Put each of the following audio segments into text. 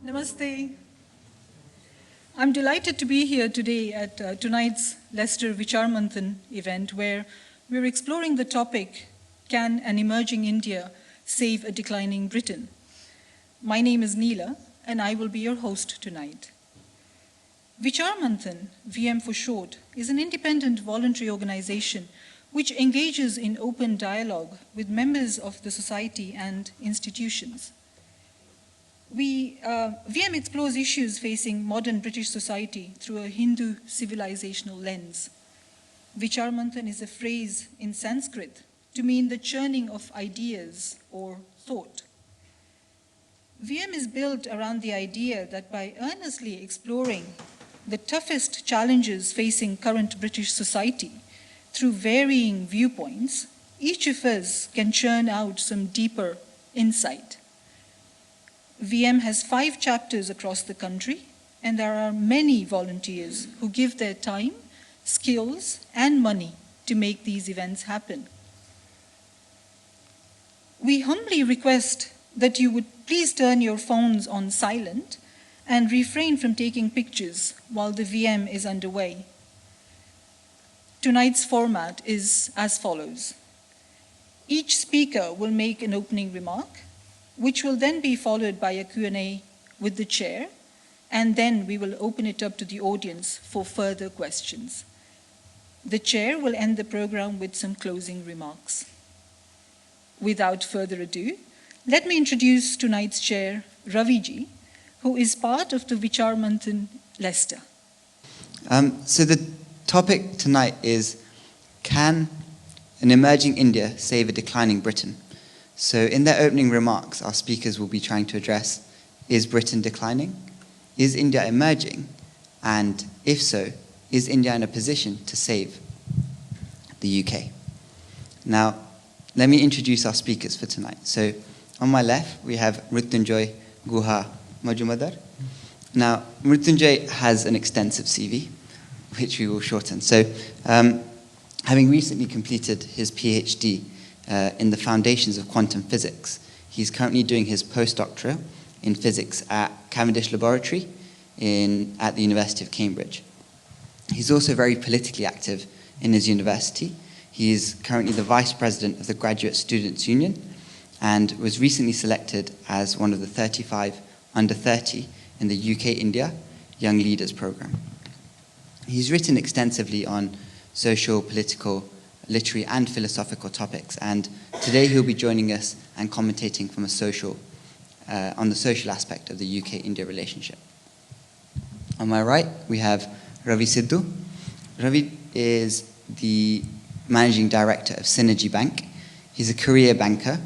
Namaste. I'm delighted to be here today at tonight's Leicester Vicharmanthan event, where we're exploring the topic, Can an Emerging India Save a Declining Britain? My name is Neela, and I will be your host tonight. Vicharmanthan, VM for short, is an independent voluntary organization which engages in open dialogue with members of the society and institutions. VM explores issues facing modern British society through a Hindu civilizational lens. Vicharmanthan is a phrase in Sanskrit to mean the churning of ideas or thought. VM is built around the idea that by earnestly exploring the toughest challenges facing current British society through varying viewpoints, each of us can churn out some deeper insight. VM has 5 chapters across the country, and there are many volunteers who give their time, skills, and money to make these events happen. We humbly request that you would please turn your phones on silent and refrain from taking pictures while the VM is underway. Tonight's format is as follows. Each speaker will make an opening remark, which will then be followed by a Q&A with the chair, and then we will open it up to the audience for further questions. The chair will end the program with some closing remarks. Without further ado, let me introduce tonight's chair, Raviji, who is part of the Vicharmanthan Leicester. So the topic tonight is, can an emerging India save a declining Britain? So in their opening remarks, our speakers will be trying to address, is Britain declining? Is India emerging? And if so, is India in a position to save the UK? Now, let me introduce our speakers for tonight. So on my left, we have Mrityunjay Guha Majumdar. Now, Mrityunjay has an extensive CV, which we will shorten. So having recently completed his PhD in the foundations of quantum physics, he's currently doing his postdoctorate in physics at Cavendish Laboratory at the University of Cambridge. He's also very politically active in his university. He is currently the vice president of the Graduate Students' Union and was recently selected as one of the 35 under 30 in the UK-India Young Leaders Programme. He's written extensively on social, political, literary and philosophical topics, and today he'll be joining us and commentating from on the social aspect of the UK-India relationship. On my right, we have Ravi Sidhu. Ravi is the managing director of Synergy Bank. He's a career banker.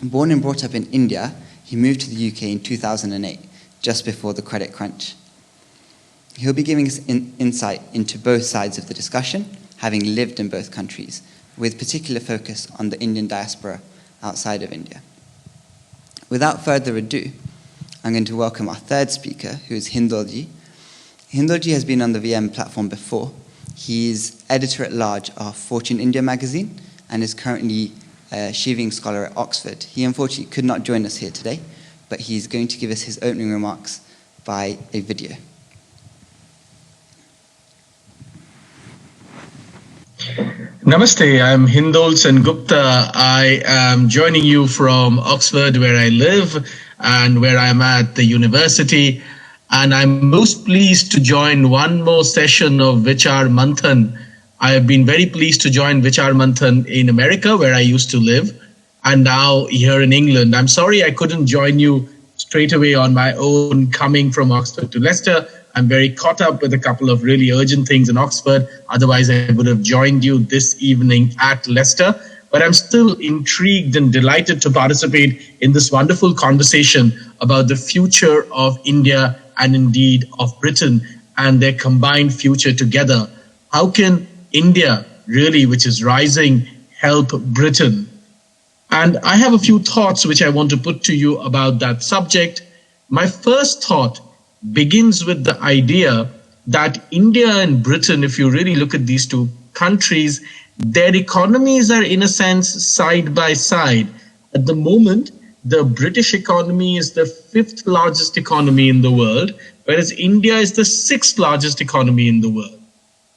Born and brought up in India, he moved to the UK in 2008, just before the credit crunch. He'll be giving us insight into both sides of the discussion, having lived in both countries, with particular focus on the Indian diaspora outside of India. Without further ado, I'm going to welcome our third speaker, who is Hindolji. Hindolji has been on the VM platform before. He's editor-at-large of Fortune India magazine and is currently a Shiving Scholar at Oxford. He unfortunately could not join us here today, but he's going to give us his opening remarks by a video. Namaste, I'm Hindol Sengupta. I am joining you from Oxford, where I live and where I'm at the university. And I'm most pleased to join one more session of Vicharmanthan. I have been very pleased to join Vicharmanthan in America, where I used to live, and now here in England. I'm sorry I couldn't join you straight away on my own coming from Oxford to Leicester. I'm very caught up with a couple of really urgent things in Oxford. Otherwise, I would have joined you this evening at Leicester. But I'm still intrigued and delighted to participate in this wonderful conversation about the future of India and indeed of Britain and their combined future together. How can India, really, which is rising, help Britain? And I have a few thoughts which I want to put to you about that subject. My first thought begins with the idea that India and Britain, if you really look at these two countries, their economies are in a sense side by side. At the moment, the British economy is the 5th largest economy in the world, whereas India is the 6th largest economy in the world.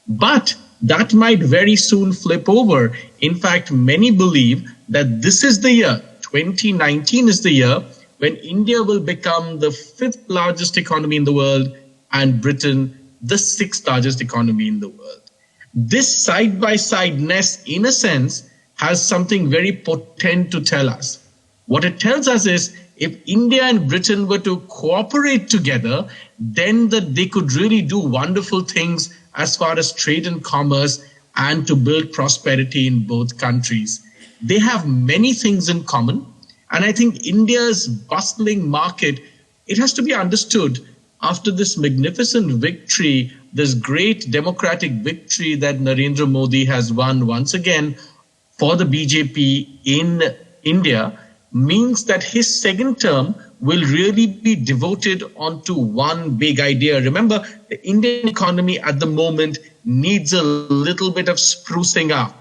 But that might very soon flip over. In fact, many believe that this is the year, 2019 is the year, when India will become the 5th largest economy in the world and Britain the 6th largest economy in the world. This side-by-sideness, in a sense, has something very potent to tell us. What it tells us is, if India and Britain were to cooperate together, then they could really do wonderful things as far as trade and commerce and to build prosperity in both countries. They have many things in common. And I think India's bustling market, it has to be understood after this magnificent victory, this great democratic victory that Narendra Modi has won once again for the BJP in India, means that his second term will really be devoted onto one big idea. Remember, the Indian economy at the moment needs a little bit of sprucing up.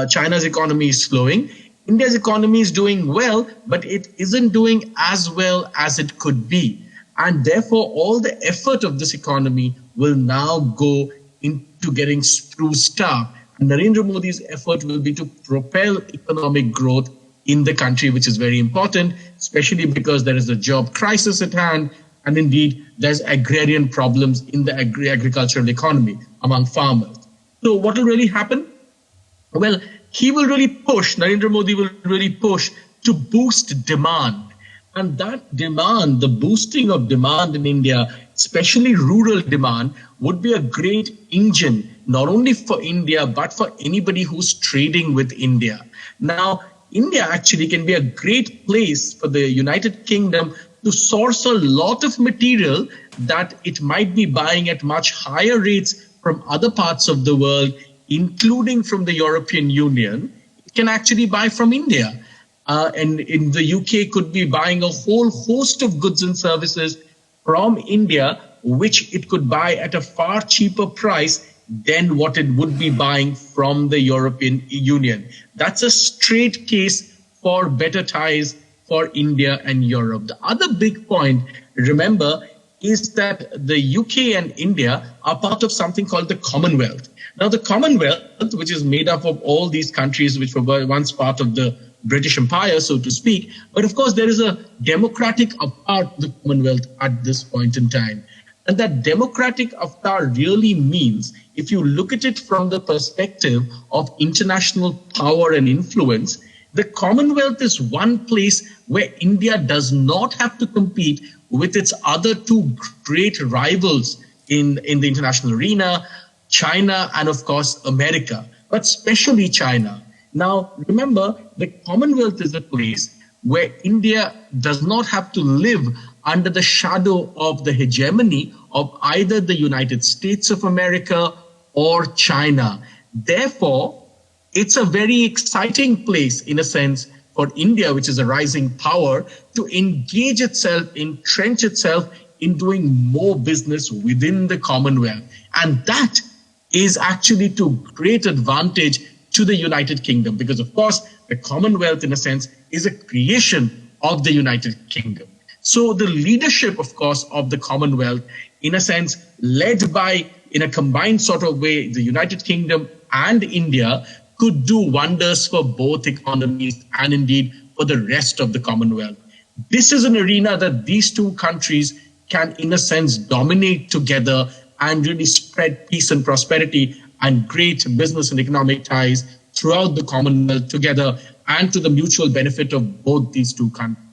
China's economy is slowing. India's economy is doing well, but it isn't doing as well as it could be. And therefore, all the effort of this economy will now go into getting spruced up. And Narendra Modi's effort will be to propel economic growth in the country, which is very important, especially because there is a job crisis at hand. And indeed, there's agrarian problems in the agricultural economy among farmers. So what will really happen? Well, he will really push, Narendra Modi will really push to boost demand. And that demand, the boosting of demand in India, especially rural demand, would be a great engine, not only for India, but for anybody who's trading with India. Now, India actually can be a great place for the United Kingdom to source a lot of material that it might be buying at much higher rates from other parts of the world, including from the European Union. It can actually buy from India. And in the UK could be buying a whole host of goods and services from India, which it could buy at a far cheaper price than what it would be buying from the European Union. That's a straight case for better ties for India and Europe. The other big point, remember, is that the UK and India are part of something called the Commonwealth. Now, the Commonwealth, which is made up of all these countries which were once part of the British Empire, so to speak, but of course there is a democratic avatar to the Commonwealth at this point in time. And that democratic avatar really means, if you look at it from the perspective of international power and influence, the Commonwealth is one place where India does not have to compete with its other two great rivals in the international arena, China and of course America, but especially China. Now, remember, the Commonwealth is a place where India does not have to live under the shadow of the hegemony of either the United States of America or China. Therefore, it's a very exciting place, in a sense, for India, which is a rising power, to engage itself, entrench itself in doing more business within the Commonwealth. And that is actually to great advantage to the United Kingdom, because, of course, the Commonwealth, in a sense, is a creation of the United Kingdom. So the leadership, of course, of the Commonwealth, in a sense, led by, in a combined sort of way, the United Kingdom and India, could do wonders for both economies and indeed for the rest of the Commonwealth. This is an arena that these two countries can, in a sense, dominate together and really spread peace and prosperity and great business and economic ties throughout the Commonwealth together and to the mutual benefit of both these two countries.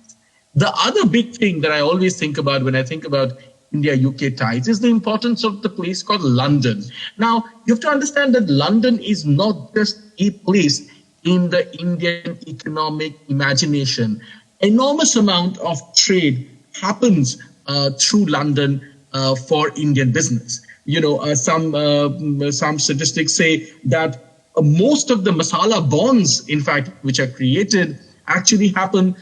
The other big thing that I always think about when I think about India-UK ties is the importance of the place called London. Now, you have to understand that London is not just a place in the Indian economic imagination. Enormous amount of trade happens through London for Indian business. You know, some statistics say that most of the masala bonds, in fact, which are created, actually happen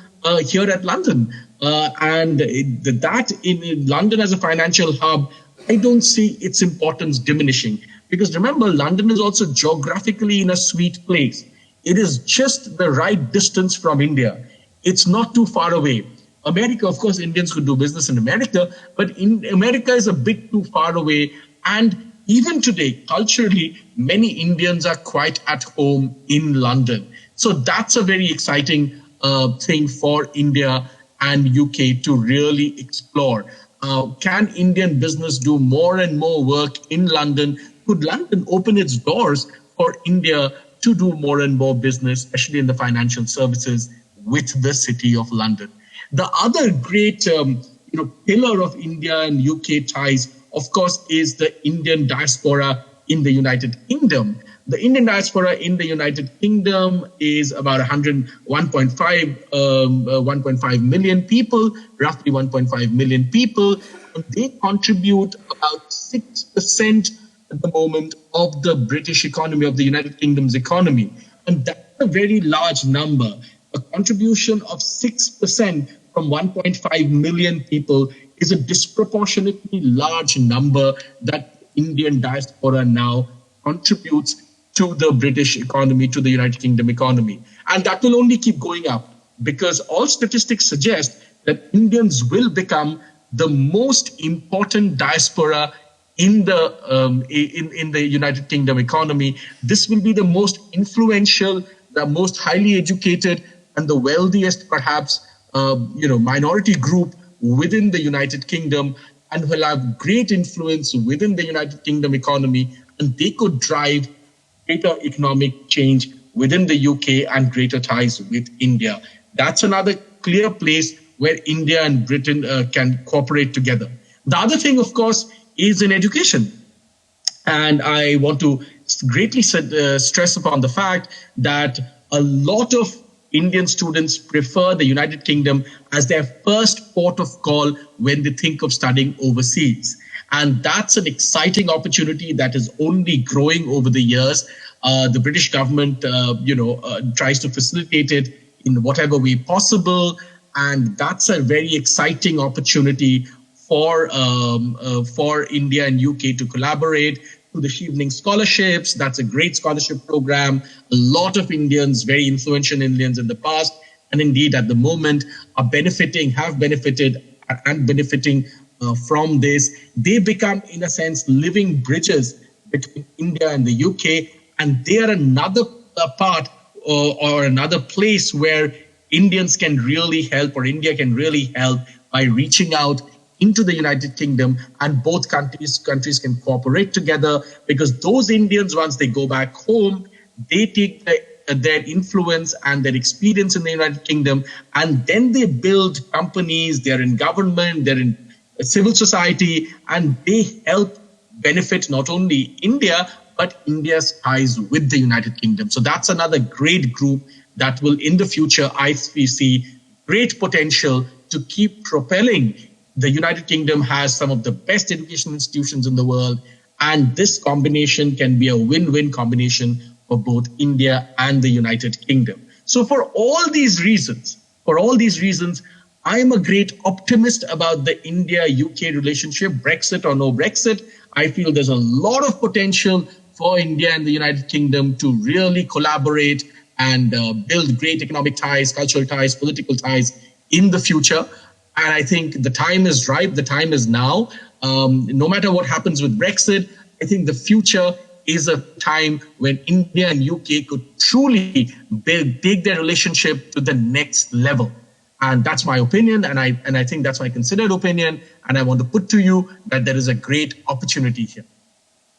here at London. And that in London as a financial hub, I don't see its importance diminishing. Because remember, London is also geographically in a sweet place. It is just the right distance from India. It's not too far away. America, of course, Indians could do business in America, but in America is a bit too far away. And even today, culturally, many Indians are quite at home in London. So that's a very exciting thing for India and UK to really explore. Can Indian business do more and more work in London? Could London open its doors for India to do more and more business, especially in the financial services, with the city of London? The other great pillar of India and UK ties, of course, is the Indian diaspora in the United Kingdom. The Indian diaspora in the United Kingdom is about 1.5 million people, roughly 1.5 million people. And they contribute about 6% at the moment of the British economy, of the United Kingdom's economy. And that's a very large number. A contribution of 6% from 1.5 million people is a disproportionately large number that Indian diaspora now contributes to the British economy, to the United Kingdom economy. And that will only keep going up because all statistics suggest that Indians will become the most important diaspora in the United Kingdom economy. This will be the most influential, the most highly educated, and the wealthiest, perhaps, minority group within the United Kingdom, and will have great influence within the United Kingdom economy, and they could drive greater economic change within the UK and greater ties with India. That's another clear place where India and Britain can cooperate together. The other thing, of course, is in education. And I want to greatly stress upon the fact that a lot of Indian students prefer the United Kingdom as their first port of call when they think of studying overseas. And that's an exciting opportunity that is only growing over the years. The British government, tries to facilitate it in whatever way possible. And that's a very exciting opportunity for India and UK to collaborate through the Evening Scholarships. That's a great scholarship program. A lot of Indians, very influential Indians in the past, and indeed at the moment, have benefiting from this. They become, in a sense, living bridges between India and the UK, and they are another part or another place where Indians can really help, or India can really help, by reaching out into the United Kingdom, and both countries can cooperate together, because those Indians, once they go back home, they take their influence and their experience in the United Kingdom, and then they build companies, they're in government, they're in civil society, and they help benefit not only India, but India's ties with the United Kingdom. So that's another great group that will, in the future, I see great potential to keep propelling. The United Kingdom has some of the best education institutions in the world, and this combination can be a win-win combination for both India and the United Kingdom. So for all these reasons, I am a great optimist about the India-UK relationship, Brexit or no Brexit. I feel there's a lot of potential for India and the United Kingdom to really collaborate and build great economic ties, cultural ties, political ties in the future. And I think the time is ripe. The time is now. No matter what happens with Brexit, I think the future is a time when India and UK could truly take their relationship to the next level. And that's my opinion. And I think that's my considered opinion. And I want to put to you that there is a great opportunity here.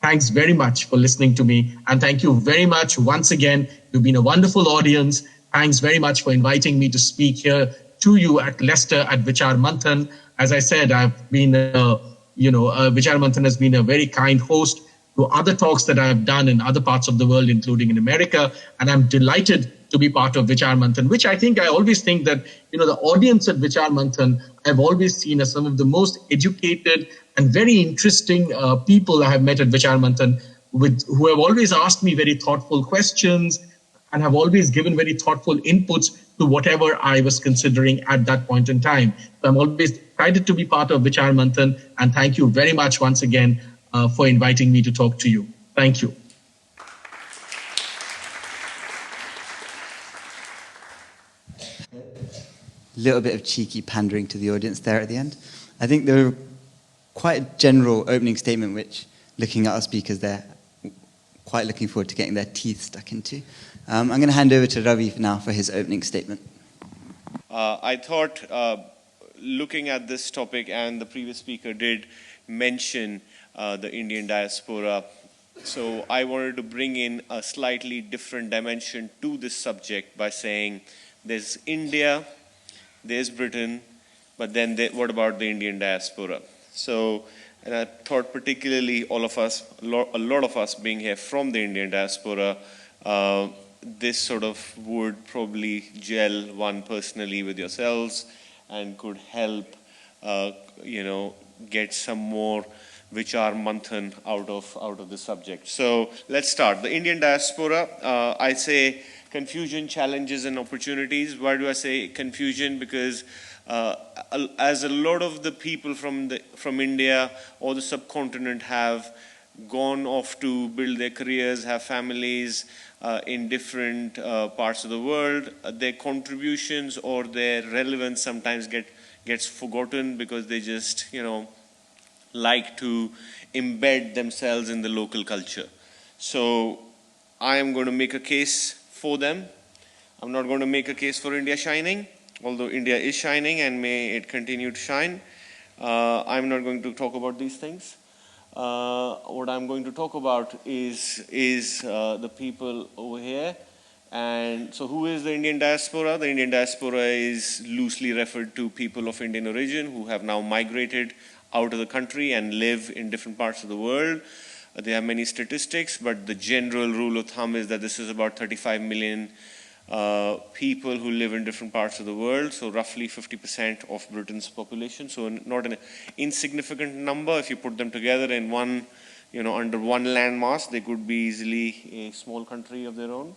Thanks very much for listening to me. And thank you very much once again. You've been a wonderful audience. Thanks very much for inviting me to speak here to you at Leicester at Vichar Manthan. As I said, I've been, Vichar Manthan has been a very kind host to other talks that I've done in other parts of the world, including in America. And I'm delighted to be part of Vichar Manthan, which I always think that, the audience at Vichar Manthan, I've always seen as some of the most educated and very interesting people I have met at Vichar Manthan, who have always asked me very thoughtful questions and have always given very thoughtful inputs to whatever I was considering at that point in time. So I'm always excited to be part of Vichar Manthan, and thank you very much once again for inviting me to talk to you. Thank you. little bit of cheeky pandering to the audience there at the end. I think there were quite a general opening statement, which, looking at our speakers, they're quite looking forward to getting their teeth stuck into. I'm going to hand over to Ravi now for his opening statement. I thought, looking at this topic, and the previous speaker did mention the Indian diaspora, so I wanted to bring in a slightly different dimension to this subject by saying there's India, there's Britain, but then what about the Indian diaspora? So, and I thought particularly all of us, a lot of us being here from the Indian diaspora, this sort of would probably gel one personally with yourselves and could help, get some more Vichar Manthan out of the subject. So let's start. The Indian diaspora, I say confusion, challenges and opportunities. Why do I say confusion? Because as a lot of the people from India or the subcontinent have gone off to build their careers, have families in different parts of the world, their contributions or their relevance sometimes gets forgotten because they just, like to embed themselves in the local culture. So I am going to make a case for them. I'm not going to make a case for India shining, although India is shining and may it continue to shine. I'm not going to talk about these things. What I'm going to talk about is the people over here. And so who is the Indian diaspora? The Indian diaspora is loosely referred to people of Indian origin who have now migrated out of the country and live in different parts of the world. There are many statistics, but the general rule of thumb is that this is about 35 million people who live in different parts of the world, so roughly 50% of Britain's population. So not an insignificant number. If you put them together in one, under one landmass, they could be easily a small country of their own.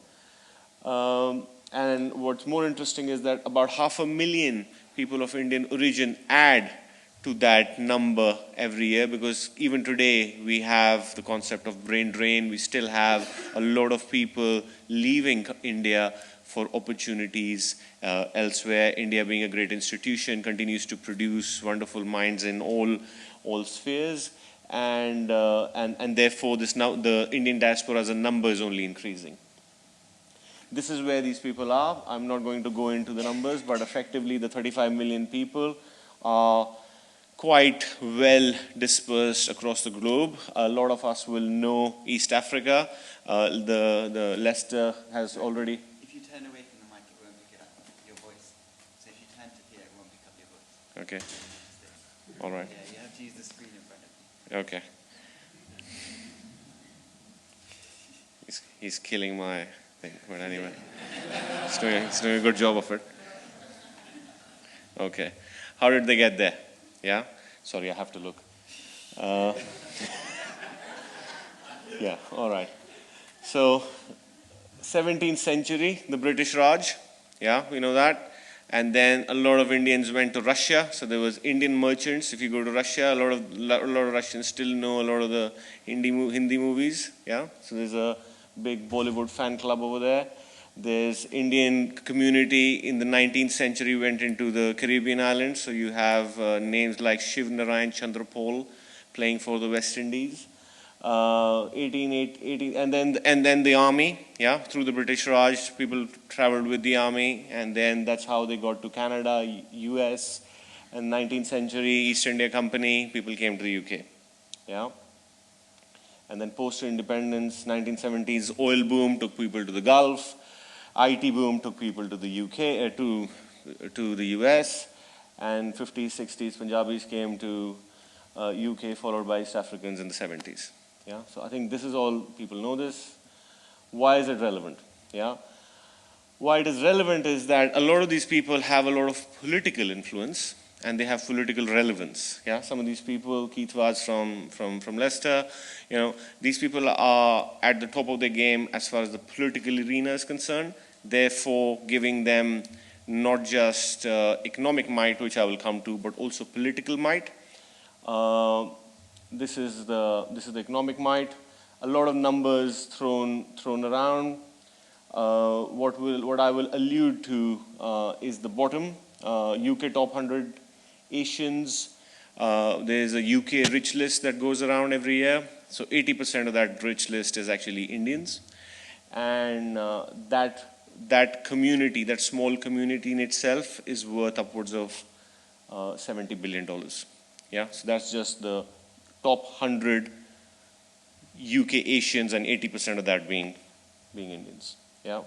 And what's more interesting is that about 500,000 people of Indian origin add to that number every year, because even today we have the concept of brain drain. We still have a lot of people leaving India for opportunities elsewhere. India, being a great institution, continues to produce wonderful minds in all spheres, and therefore the Indian diaspora as a number is only increasing. This is where these people are. I'm not going to go into the numbers, but effectively the 35 million people are quite well dispersed across the globe. A lot of us will know East Africa. The Leicester has already... If you turn away from the mic, it won't pick it up, your voice. So if you turn to here, it won't pick up your voice. Okay. All right. Yeah, you have to use the screen in front of you. Okay. He's killing my thing, but anyway. He's doing a good job of it. Okay. How did they get there? Yeah? Sorry, I have to look. Yeah, all right. So, 17th century, the British Raj. Yeah, we know that. And then a lot of Indians went to Russia. So there was Indian merchants. If you go to Russia, a lot of Russians still know a lot of the Hindi movies. Yeah, so there's a big Bollywood fan club over there. There's Indian community in the 19th century went into the Caribbean islands. So you have names like Shiv Narayan Chandrapal playing for the West Indies. 18, and then the army, yeah, through the British Raj, people traveled with the army, and then that's how they got to Canada, US, and 19th century East India Company, people came to the UK, yeah. And then post-independence, 1970s oil boom took people to the Gulf. IT boom took people to the UK, to the US, and 50s, 60s, Punjabis came to UK, followed by East Africans in the 70s. Yeah, so I think this is all, people know this. Why is it relevant? Yeah, why it is relevant is that a lot of these people have a lot of political influence and they have political relevance. Yeah, some of these people, Keith Vaz from Leicester, these people are at the top of their game as far as the political arena is concerned. Therefore, giving them not just economic might, which I will come to, but also political might. This is the economic might. A lot of numbers thrown around. What I will allude to is the bottom. UK top 100 Asians. There's a UK rich list that goes around every year. So 80% of that rich list is actually Indians. And that community, that small community in itself is worth upwards of $70 billion. Yeah, so that's just the top 100 UK Asians, and 80% of that being Indians. Yeah.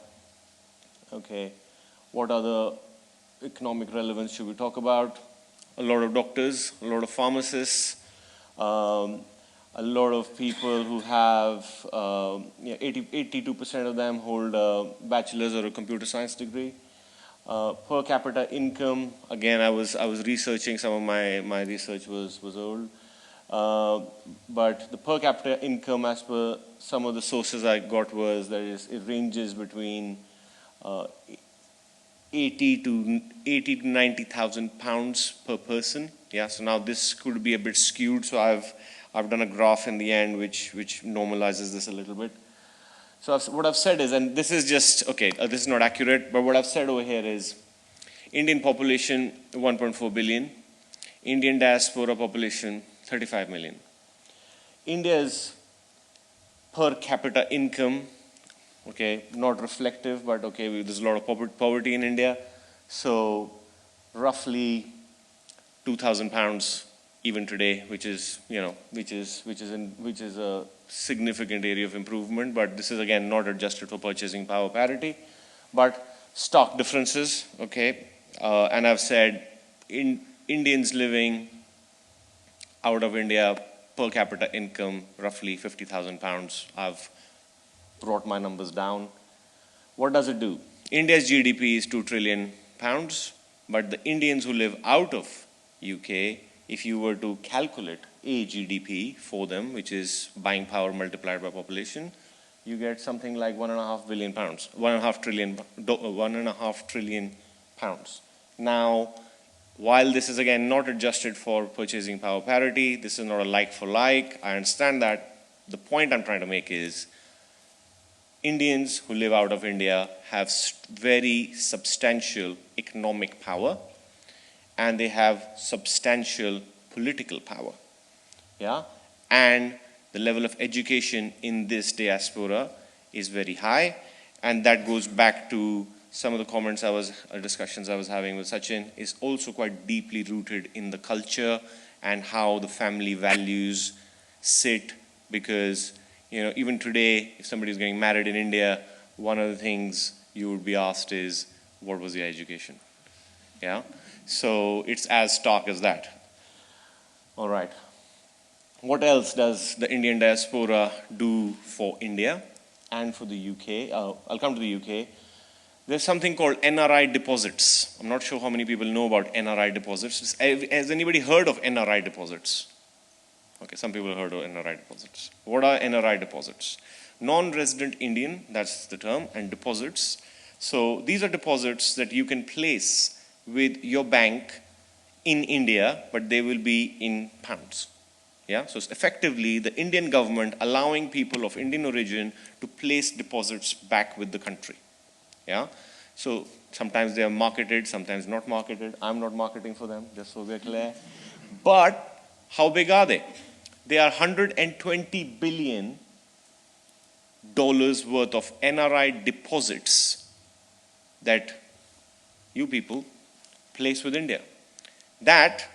Okay. What other economic relevance should we talk about? A lot of doctors, a lot of pharmacists, a lot of people who have 82% of them hold a bachelor's or a computer science degree. Per capita income, again, I was researching, some of my research was old. But the per capita income, as per some of the sources I got, was that it ranges between 80 to 90,000 pounds per person. Yeah, so now this could be a bit skewed, so I've done a graph in the end which normalizes this a little bit. So what I've said is, and this is just, okay, this is not accurate, but what I've said over here is Indian population 1.4 billion, Indian diaspora population 35 million. India's per capita income, okay, not reflective, but okay, there's a lot of poverty in India, so roughly 2,000 pounds even today, which is a significant area of improvement. But this is again not adjusted for purchasing power parity, but stock differences. Okay, and I've said Indians living out of India per capita income roughly 50,000 pounds. I've brought my numbers down. What does it do? India's GDP is 2 trillion pounds, but the Indians who live out of UK, if you were to calculate a GDP for them, which is buying power multiplied by population, you get something like 1.5 billion pounds, 1.5 trillion pounds. Now, while this is again not adjusted for purchasing power parity, this is not a like for like, I understand that. The point I'm trying to make is Indians who live out of India have very substantial economic power, and they have substantial political power. Yeah, and the level of education in this diaspora is very high, and that goes back to some of the comments discussions I was having with Sachin, is also quite deeply rooted in the culture and how the family values sit, because even today, if somebody is getting married in India, one of the things you would be asked is, what was your education? Yeah, so it's as stark as that. All right. What else does the Indian diaspora do for India and for the UK? I'll come to the UK. There's something called NRI deposits. I'm not sure how many people know about NRI deposits. Has anybody heard of NRI deposits? Okay, some people have heard of NRI deposits. What are NRI deposits? Non-resident Indian, that's the term, and deposits. So these are deposits that you can place with your bank in India, but they will be in pounds. Yeah, so it's effectively the Indian government allowing people of Indian origin to place deposits back with the country. Yeah, so sometimes they are marketed, sometimes not marketed. I'm not marketing for them, just so we're clear. But how big are they? They are $120 billion worth of NRI deposits that you people place with India. That,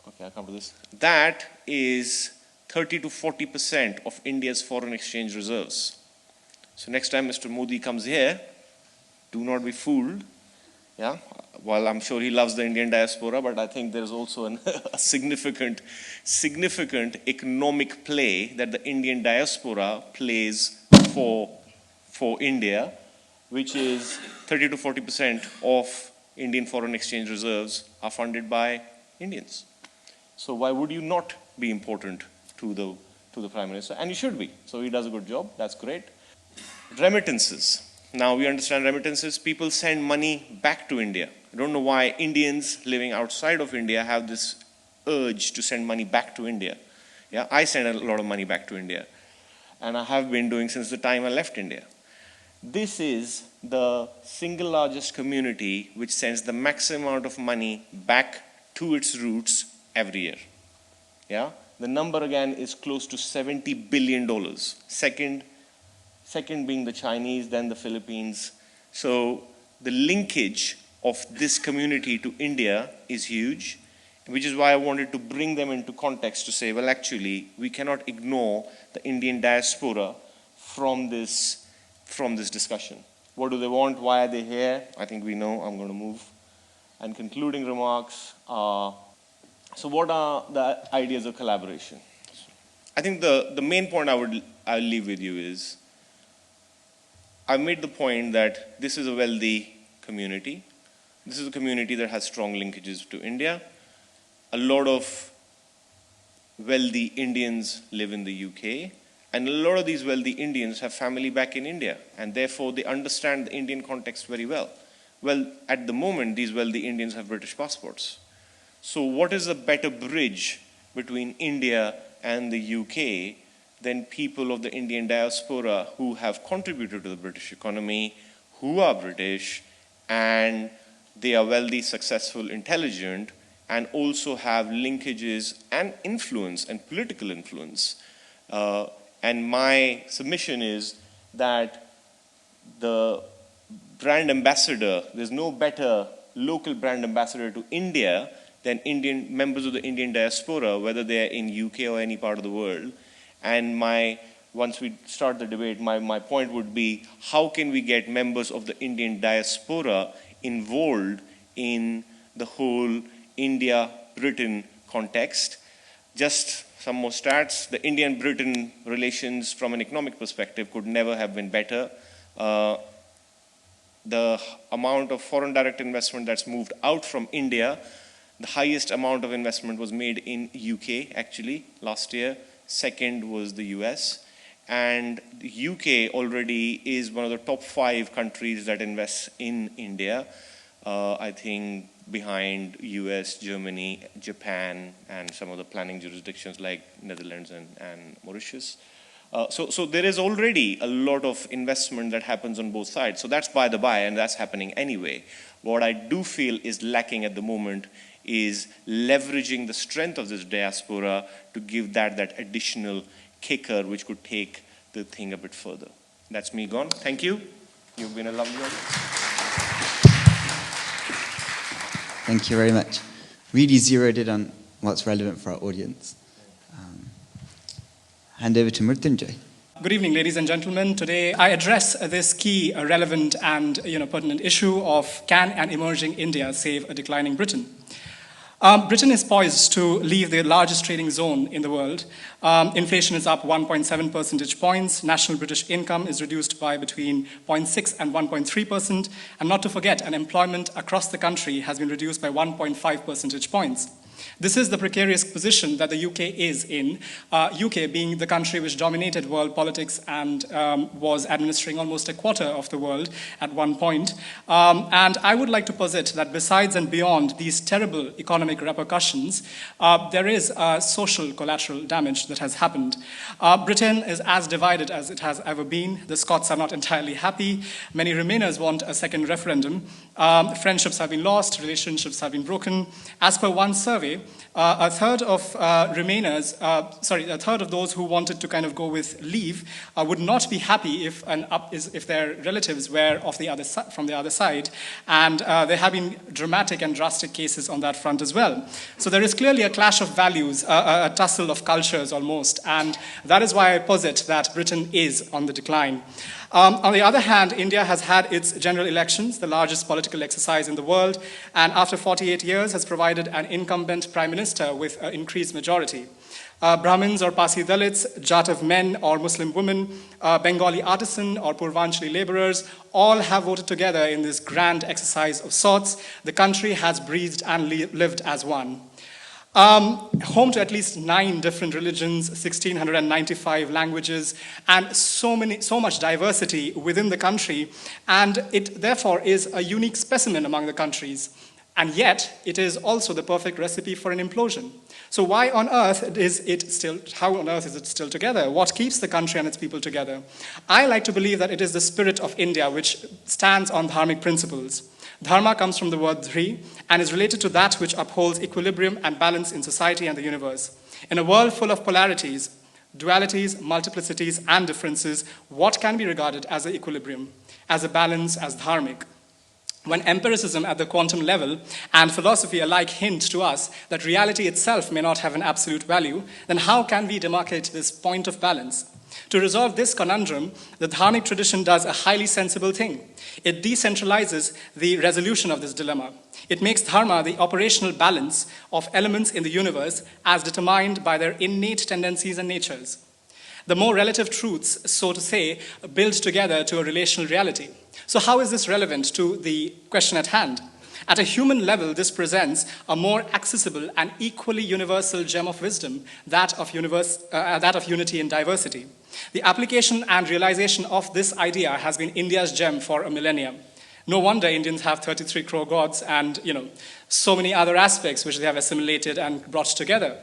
okay, I'll come to this. That is 30 to 40% of India's foreign exchange reserves. So next time Mr. Modi comes here, do not be fooled. Yeah, while I'm sure he loves the Indian diaspora, but I think there's also a significant economic play that the Indian diaspora plays for India, which is 30 to 40% of Indian foreign exchange reserves are funded by Indians. So why would you not be important to the Prime Minister? And you should be. So he does a good job. That's great. Remittances. Now we understand remittances. People send money back to India. I don't know why Indians living outside of India have this urge to send money back to India. Yeah, I send a lot of money back to India, and I have been doing since the time I left India. This is the single largest community which sends the maximum amount of money back to its roots every year. Yeah? The number again is close to $70 billion. Second being the Chinese, then the Philippines. So the linkage of this community to India is huge, which is why I wanted to bring them into context to say, well, actually, we cannot ignore the Indian diaspora from this discussion. What do they want? Why are they here? I think we know. I'm going to move. And concluding remarks. So what are the ideas of collaboration? I think the main point I'll leave with you is, I made the point that this is a wealthy community. This is a community that has strong linkages to India. A lot of wealthy Indians live in the UK, and a lot of these wealthy Indians have family back in India, and therefore they understand the Indian context very well. Well, at the moment, these wealthy Indians have British passports. So what is a better bridge between India and the UK than people of the Indian diaspora who have contributed to the British economy, who are British, and they are wealthy, successful, intelligent, and also have linkages and influence and political influence. And my submission is that the brand ambassador, there's no better local brand ambassador to India than Indian members of the Indian diaspora, whether they're in UK or any part of the world. And once we start the debate, my point would be, how can we get members of the Indian diaspora involved in the whole India-Britain context? Just some more stats. The Indian-Britain relations from an economic perspective could never have been better. The amount of foreign direct investment that's moved out from India, the highest amount of investment was made in UK, actually, last year. Second was the US. And the UK already is one of the top 5 countries that invest in India. I think behind US, Germany, Japan, and some of the planning jurisdictions like Netherlands and Mauritius. So there is already a lot of investment that happens on both sides. So that's by the by, and that's happening anyway. What I do feel is lacking at the moment is leveraging the strength of this diaspora to give that additional kicker which could take the thing a bit further. That's me gone. Thank you. You've been a lovely audience. Thank you very much. Really zeroed in on what's relevant for our audience. Hand over to Mrityunjay. Good evening, ladies and gentlemen. Today I address this key, relevant and pertinent issue of, can an emerging India save a declining Britain? Britain is poised to leave the largest trading zone in the world. Inflation is up 1.7 percentage points. National British income is reduced by between 0.6 and 1.3%. And not to forget, unemployment across the country has been reduced by 1.5 percentage points. This is the precarious position that the UK is in, UK being the country which dominated world politics and was administering almost a quarter of the world at one point. And I would like to posit that besides and beyond these terrible economic repercussions, there is social collateral damage that has happened. Britain is as divided as it has ever been. The Scots are not entirely happy. Many Remainers want a second referendum. Friendships have been lost, relationships have been broken. As per one survey, a third of Remainers, a third of those who wanted to kind of go with leave would not be happy if their relatives were from the other side, and there have been dramatic and drastic cases on that front as well. So there is clearly a clash of values, a tussle of cultures almost, and that is why I posit that Britain is on the decline. On the other hand, India has had its general elections, the largest political exercise in the world, and after 48 years has provided an incumbent prime minister with an increased majority. Brahmins or Pasi Dalits, Jatav men or Muslim women, Bengali artisan or Purvanchali laborers, all have voted together in this grand exercise of sorts. The country has breathed and lived as one. Home to at least 9 different religions, 1,695 languages, and so much diversity within the country, and it therefore is a unique specimen among the countries. And yet, it is also the perfect recipe for an implosion. So why on earth how on earth is it still together? What keeps the country and its people together? I like to believe that it is the spirit of India which stands on dharmic principles. Dharma comes from the word dhri and is related to that which upholds equilibrium and balance in society and the universe. In a world full of polarities, dualities, multiplicities, and differences, what can be regarded as an equilibrium, as a balance, as dharmic? When empiricism at the quantum level and philosophy alike hint to us that reality itself may not have an absolute value, then how can we demarcate this point of balance? To resolve this conundrum, the dharmic tradition does a highly sensible thing. It decentralizes the resolution of this dilemma. It makes dharma the operational balance of elements in the universe as determined by their innate tendencies and natures. The more relative truths, so to say, build together to a relational reality. So how is this relevant to the question at hand? At a human level, this presents a more accessible and equally universal gem of wisdom, that of unity in diversity. The application and realization of this idea has been India's gem for a millennia. No wonder Indians have 33 crore gods and so many other aspects which they have assimilated and brought together.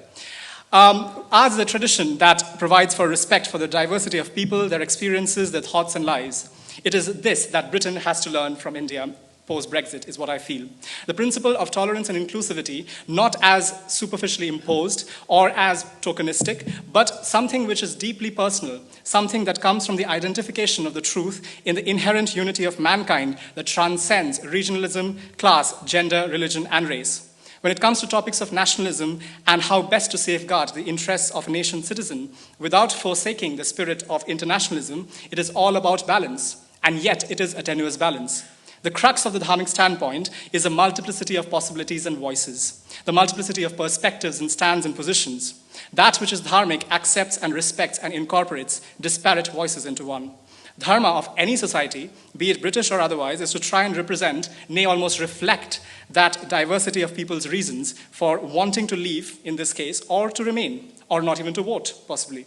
Ours is a tradition that provides for respect for the diversity of people, their experiences, their thoughts and lives. It is this that Britain has to learn from India post-Brexit, is what I feel. The principle of tolerance and inclusivity, not as superficially imposed or as tokenistic, but something which is deeply personal, something that comes from the identification of the truth in the inherent unity of mankind that transcends regionalism, class, gender, religion, and race. When it comes to topics of nationalism and how best to safeguard the interests of a nation citizen without forsaking the spirit of internationalism, it is all about balance, and yet it is a tenuous balance. The crux of the dharmic standpoint is a multiplicity of possibilities and voices, the multiplicity of perspectives and stands and positions. That which is dharmic accepts and respects and incorporates disparate voices into one. Dharma of any society, be it British or otherwise, is to try and represent, nay almost reflect, that diversity of people's reasons for wanting to leave, in this case, or to remain, or not even to vote, possibly.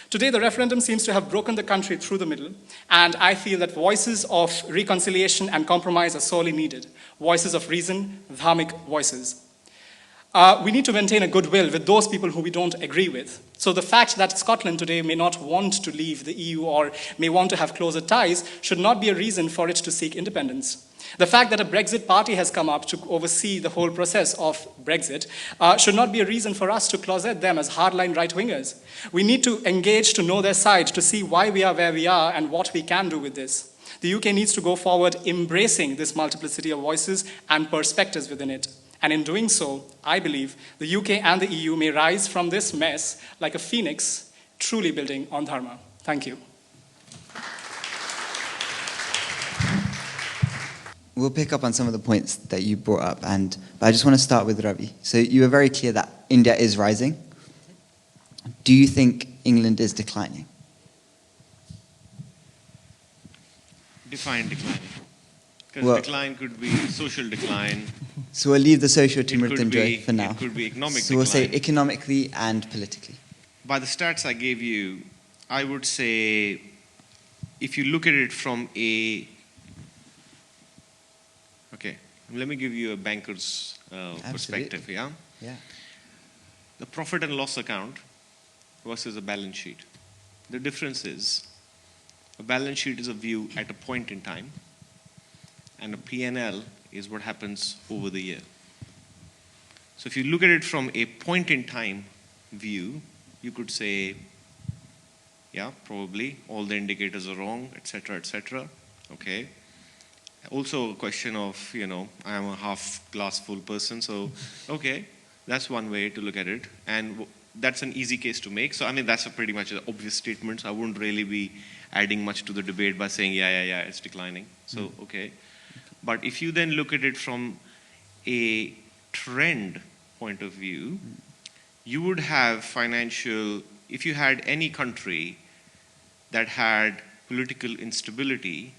Today, the referendum seems to have broken the country through the middle, and I feel that voices of reconciliation and compromise are sorely needed. Voices of reason, dharmic voices. We need to maintain a goodwill with those people who we don't agree with. So the fact that Scotland today may not want to leave the EU or may want to have closer ties should not be a reason for it to seek independence. The fact that a Brexit party has come up to oversee the whole process of Brexit should not be a reason for us to closet them as hardline right-wingers. We need to engage to know their side, to see why we are where we are and what we can do with this. The UK needs to go forward embracing this multiplicity of voices and perspectives within it. And in doing so, I believe the UK and the EU may rise from this mess like a phoenix, truly building on dharma. Thank you. We'll pick up on some of the points that you brought up, but I just want to start with Ravi. So you were very clear that India is rising. Do you think England is declining? Define declining. Because decline could be social decline. So we'll leave the social to Mrityunjay for now. It could be economic decline. So we'll say economically and politically. By the stats I gave you, I would say if you look at it from okay, let me give you a banker's perspective, yeah? Yeah. The profit and loss account versus a balance sheet. The difference is a balance sheet is a view at a point in time, and a P&L is what happens over the year. So if you look at it from a point in time view, you could say, yeah, probably all the indicators are wrong, etc., okay. Also a question of, I am a half glass full person, so okay, that's one way to look at it, and that's an easy case to make. So I mean, that's pretty much an obvious statement, so I wouldn't really be adding much to the debate by saying, yeah, it's declining, so okay. But if you then look at it from a trend point of view, you would have if you had any country that had political instability,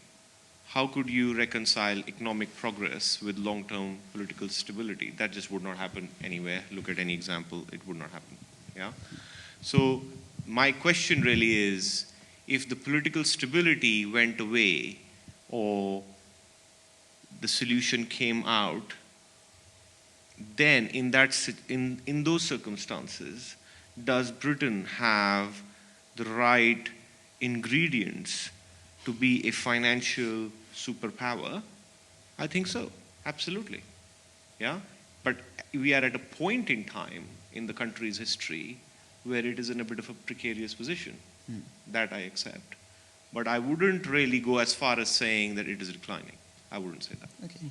how could you reconcile economic progress with long-term political stability? That just would not happen anywhere. Look at any example, it would not happen. Yeah. So my question really is, if the political stability went away or the solution came out then in those circumstances, does Britain have the right ingredients to be a financial superpower? I think so, absolutely. Yeah, but we are at a point in time in the country's history where it is in a bit of a precarious position. That I accept. But I wouldn't really go as far as saying that it is declining. I wouldn't say that. Okay.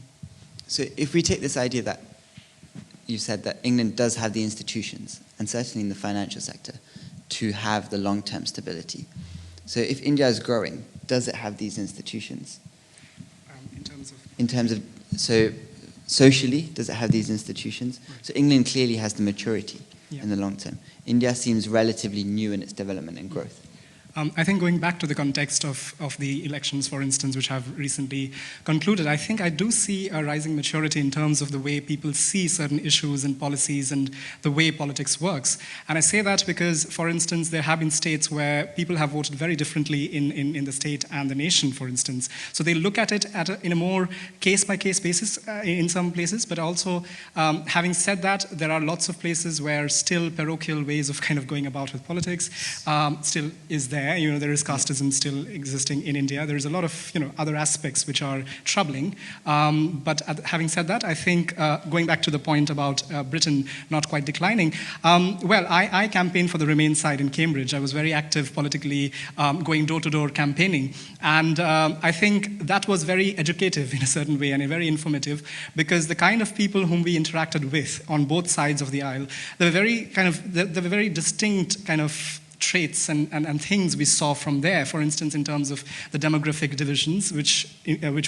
So if we take this idea that you said that England does have the institutions, and certainly in the financial sector, to have the long-term stability. So if India is growing, does it have these institutions? In terms of, so socially, does it have these institutions? Right. So England clearly has the maturity in the long term. India seems relatively new in its development and growth. I think going back to the context of the elections, for instance, which have recently concluded, I think I do see a rising maturity in terms of the way people see certain issues and policies and the way politics works. And I say that because, for instance, there have been states where people have voted very differently in the state and the nation, for instance. So they look at it in a more case-by-case basis in some places, but also, having said that, there are lots of places where still parochial ways of kind of going about with politics still is there. There is casteism still existing in India. There is a lot of other aspects which are troubling. But having said that, I think going back to the point about Britain not quite declining, well, I campaigned for the Remain side in Cambridge. I was very active politically, going door-to-door campaigning. And I think that was very educative in a certain way and very informative, because the kind of people whom we interacted with on both sides of the aisle, they were very distinct kind of traits and things we saw from there. For instance, in terms of the demographic divisions which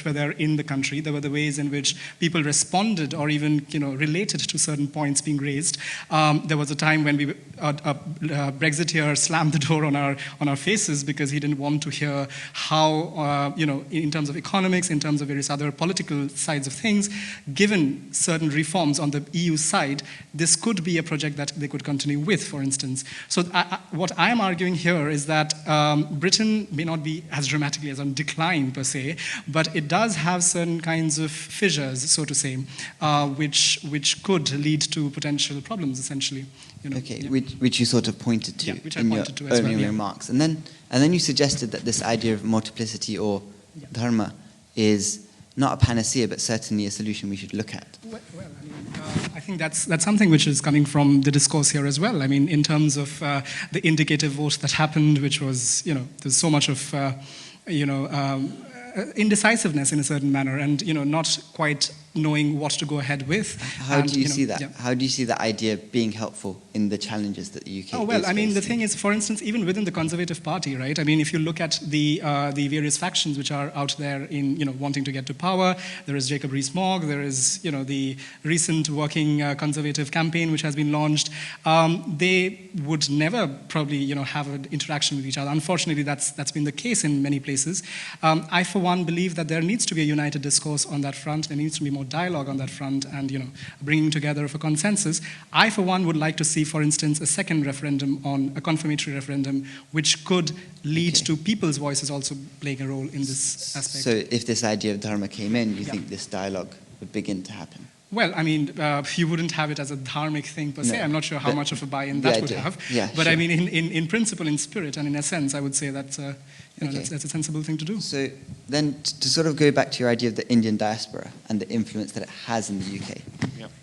were there in the country, there were the ways in which people responded or even related to certain points being raised. There was a time when a Brexiteer slammed the door on our faces because he didn't want to hear how in terms of economics, in terms of various other political sides of things, given certain reforms on the EU side, this could be a project that they could continue with, for instance. So what I am arguing here is that Britain may not be as dramatically as on decline per se, but it does have certain kinds of fissures, so to say, which could lead to potential problems, essentially. Which you sort of pointed to in your opening remarks, and then you suggested that this idea of multiplicity or dharma is not a panacea, but certainly a solution we should look at. I think that's something which is coming from the discourse here as well. I mean, in terms of the indicative vote that happened, which was, there's so much of, indecisiveness in a certain manner, and not quite knowing what to go ahead with. How do you see that? Yeah. How do you see that idea being helpful in the challenges that the UK is facing? The thing is, for instance, even within the Conservative Party, right? I mean, if you look at the various factions which are out there in, wanting to get to power, there is Jacob Rees-Mogg, there is, the recent working Conservative campaign which has been launched. They would never probably, have an interaction with each other. Unfortunately, that's been the case in many places. I, for one, believe that there needs to be a united discourse on that front. There needs to be more dialogue on that front and, bringing together of a consensus. I, for one, would like to see, for instance, a second referendum on a confirmatory referendum, which could lead to people's voices also playing a role in this aspect. So if this idea of dharma came in, you think this dialogue would begin to happen? Well, I mean, you wouldn't have it as a dharmic thing per se. I'm not sure how much of a buy-in that would have. Yeah, but sure. I mean, in principle, in spirit, and in essence, I would say that's that's a sensible thing to do. So then, to sort of go back to your idea of the Indian diaspora and the influence that it has in the UK,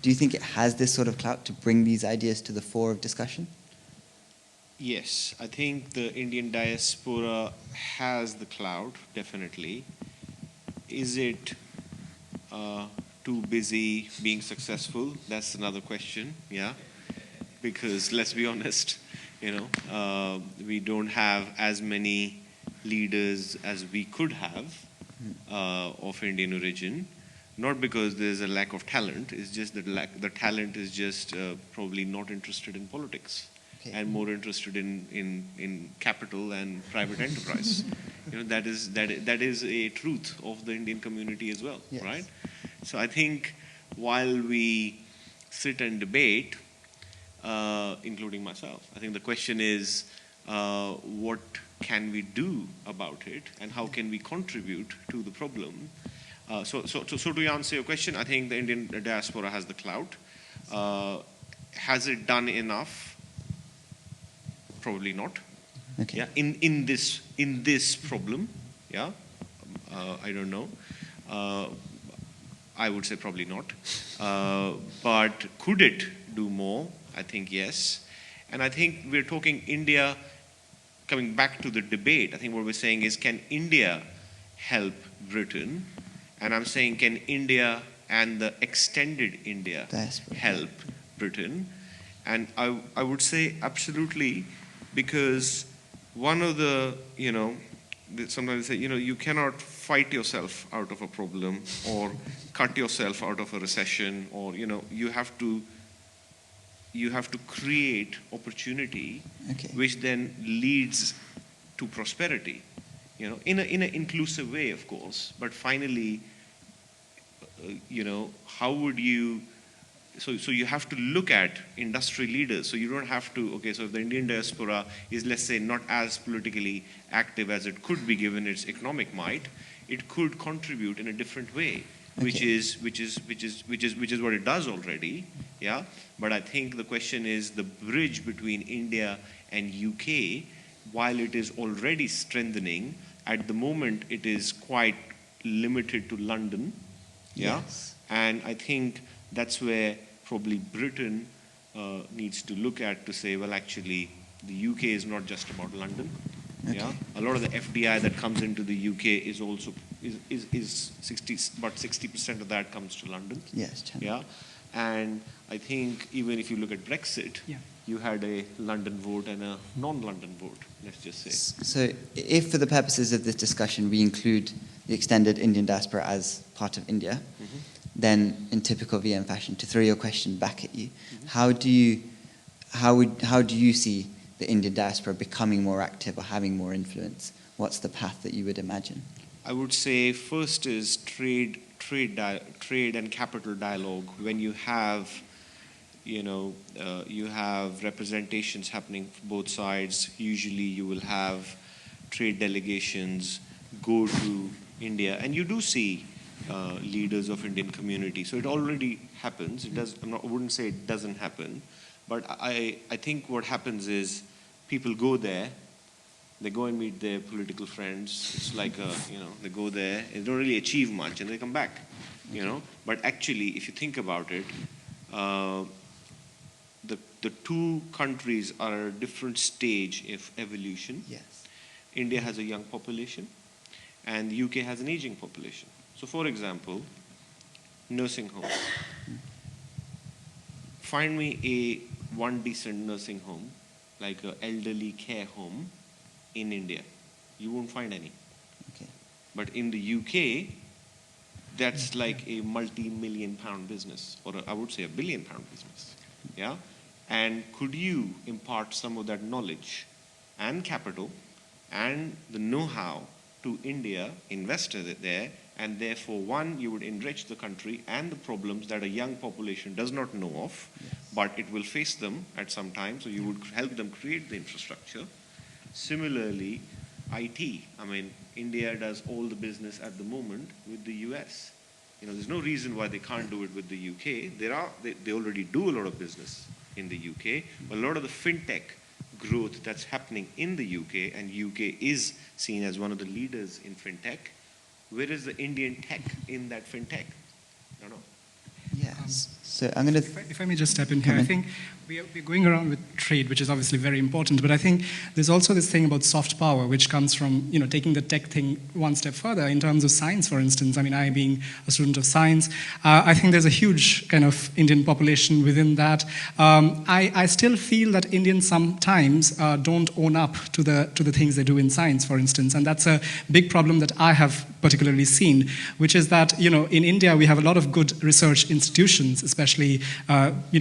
do you think it has this sort of clout to bring these ideas to the fore of discussion? Yes, I think the Indian diaspora has the clout, definitely. Is it too busy being successful? That's another question, because let's be honest, we don't have as many leaders as we could have of Indian origin, not because there's a lack of talent, it's just that the talent is just probably not interested in politics and more interested in capital and private enterprise. That is a truth of the Indian community as well, right? So I think while we sit and debate, including myself, I think the question is what can we do about it and how can we contribute to the problem? So to answer your question, I think the Indian diaspora has the clout. Has it done enough? Probably not. Okay. Yeah, in this problem, yeah, I don't know. I would say probably not. But could it do more? I think yes. And I think we're talking India, coming back to the debate, I think what we're saying is, can India help Britain? And I'm saying, can India and the extended India help Britain? And I would say absolutely, because one of the, sometimes they say, you cannot fight yourself out of a problem or cut yourself out of a recession, or, you have to create opportunity, which then leads to prosperity, in an inclusive way, of course. But finally, how would you? So you have to look at industry leaders. So you don't have to. Okay, so if the Indian diaspora is, let's say, not as politically active as it could be given its economic might, it could contribute in a different way, which is what it does already. Yeah, but I think the question is the bridge between India and UK, while it is already strengthening, at the moment it is quite limited to London. Yeah, yes. And I think that's where probably Britain needs to look at to say, well, actually, the UK is not just about London. Yeah, a lot of the FDI that comes into the UK is also about 60% of that comes to London. Yes. Yeah, and I think even if you look at Brexit, you had a London vote and a non-London vote, let's just say. So if for the purposes of this discussion we include the extended Indian diaspora as part of India, then in typical VM fashion, to throw your question back at you, how do you see the Indian diaspora becoming more active or having more influence? What's the path that you would imagine? I would say first is trade and capital dialogue. When you have, you have representations happening from both sides. Usually, you will have trade delegations go to India, and you do see leaders of Indian community. So it already happens. It does. I wouldn't say it doesn't happen, but I think what happens is people go there. They go and meet their political friends. It's like they go there and don't really achieve much, and they come back. But actually, if you think about it, the two countries are at a different stage of evolution. Yes. India has a young population, and the UK has an aging population. So, for example, nursing home. Find me one decent nursing home, like an elderly care home, in India. You won't find any. Okay. But in the UK, that's like a multi-million pound business, or I would say a billion pound business. Yeah? And could you impart some of that knowledge and capital and the know-how to India, invest it there, and therefore, one, you would enrich the country and the problems that a young population does not know of, but it will face them at some time, so you would help them create the infrastructure. Similarly, IT. I mean, India does all the business at the moment with the US. There's no reason why they can't do it with the UK. They already do a lot of business in the UK. A lot of the fintech growth that's happening in the UK, and UK is seen as one of the leaders in fintech. Where is the Indian tech in that fintech? I don't know. Yes. So I'm going to... If I may just step in here, I think we're going around with trade, which is obviously very important, but I think there's also this thing about soft power, which comes from, taking the tech thing one step further in terms of science, for instance. I mean, I being a student of science, I think there's a huge kind of Indian population within that. I still feel that Indians sometimes don't own up to the things they do in science, for instance, and that's a big problem that I have particularly seen, which is that, in India we have a lot of good research institutions, especially,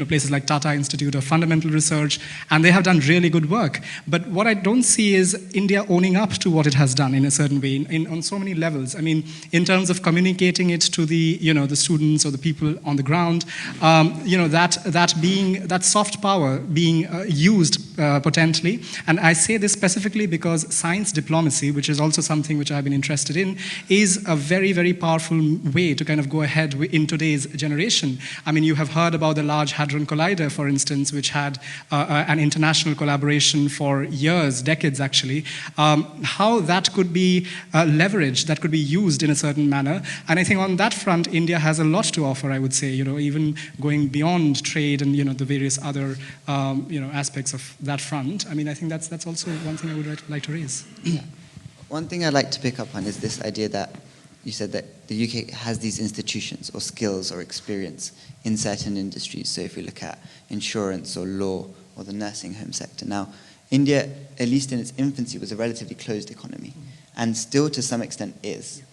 places like Tata Institute of Fundamental Research, and they have done really good work. But what I don't see is India owning up to what it has done in a certain way, on so many levels. I mean, in terms of communicating it to the, the students or the people on the ground, that soft power being used potentially. And I say this specifically because science diplomacy, which is also something which I've been interested in, is a very, very powerful way to kind of go ahead in today's generation. I mean, you have heard about the Large Hadron Collider, for instance, which had an international collaboration for years, decades actually, how that could be leveraged, that could be used in a certain manner. And I think on that front, India has a lot to offer, I would say, even going beyond trade and, the various other, aspects of that front. I mean, I think that's also one thing I would like to raise. One thing I'd like to pick up on is this idea that you said that the UK has these institutions or skills or experience in certain industries. So if we look at insurance or law or the nursing home sector. Now, India, at least in its infancy, was a relatively closed economy and still to some extent is.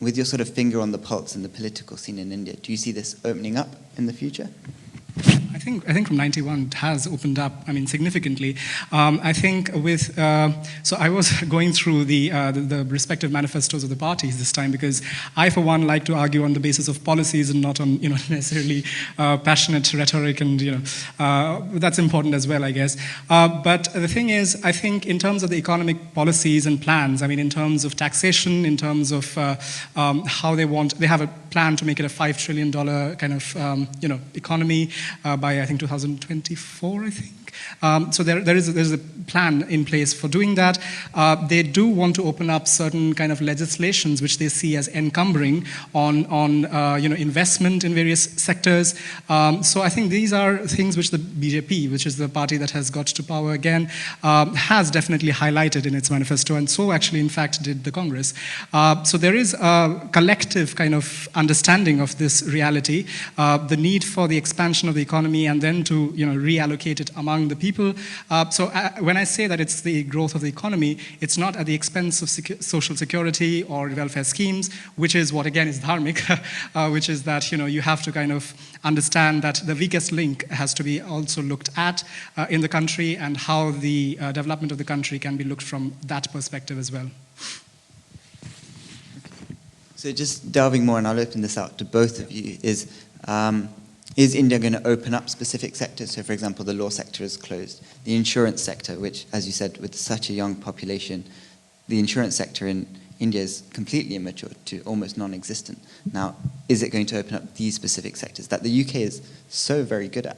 With your sort of finger on the pulse in the political scene in India, do you see this opening up in the future? I think from 91 it has opened up, significantly. I think with, so I was going through the respective manifestos of the parties this time because I, for one, like to argue on the basis of policies and not on, necessarily passionate rhetoric and, that's important as well, I guess. But the thing is, I think in terms of the economic policies and plans, in terms of taxation, in terms of how they have a plan to make it a $5 trillion kind of, economy by, I think, 2024, I think. So there's a plan in place for doing that. They do want to open up certain kind of legislations which they see as encumbering on investment in various sectors. So I think these are things which the BJP, which is the party that has got to power again, has definitely highlighted in its manifesto, and so actually, in fact, did the Congress. So there is a collective kind of understanding of this reality, the need for the expansion of the economy, and then to reallocate it among the people. So when I say that it's the growth of the economy, it's not at the expense of social security or welfare schemes, which is what again is dharmic, which is that you have to kind of understand that the weakest link has to be also looked at in the country, and how the development of the country can be looked from that perspective as well. So just delving more, and I'll open this out to both of you, is India going to open up specific sectors? So, for example, the law sector is closed. The insurance sector, which, as you said, with such a young population, the insurance sector in India is completely immature to almost non-existent. Now, is it going to open up these specific sectors that the UK is so very good at?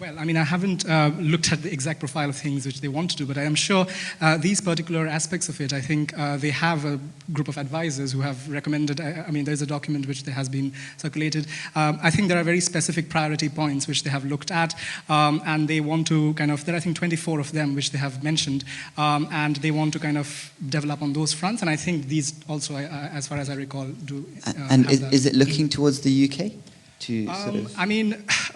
Well, I haven't looked at the exact profile of things which they want to do, but I am sure these particular aspects of it, I think they have a group of advisors who have recommended, there's a document which has been circulated. I think there are very specific priority points which they have looked at, and they want to there are, I think, 24 of them which they have mentioned, and they want to kind of develop on those fronts, and I think these also, as far as I recall, do. And is it looking towards the UK?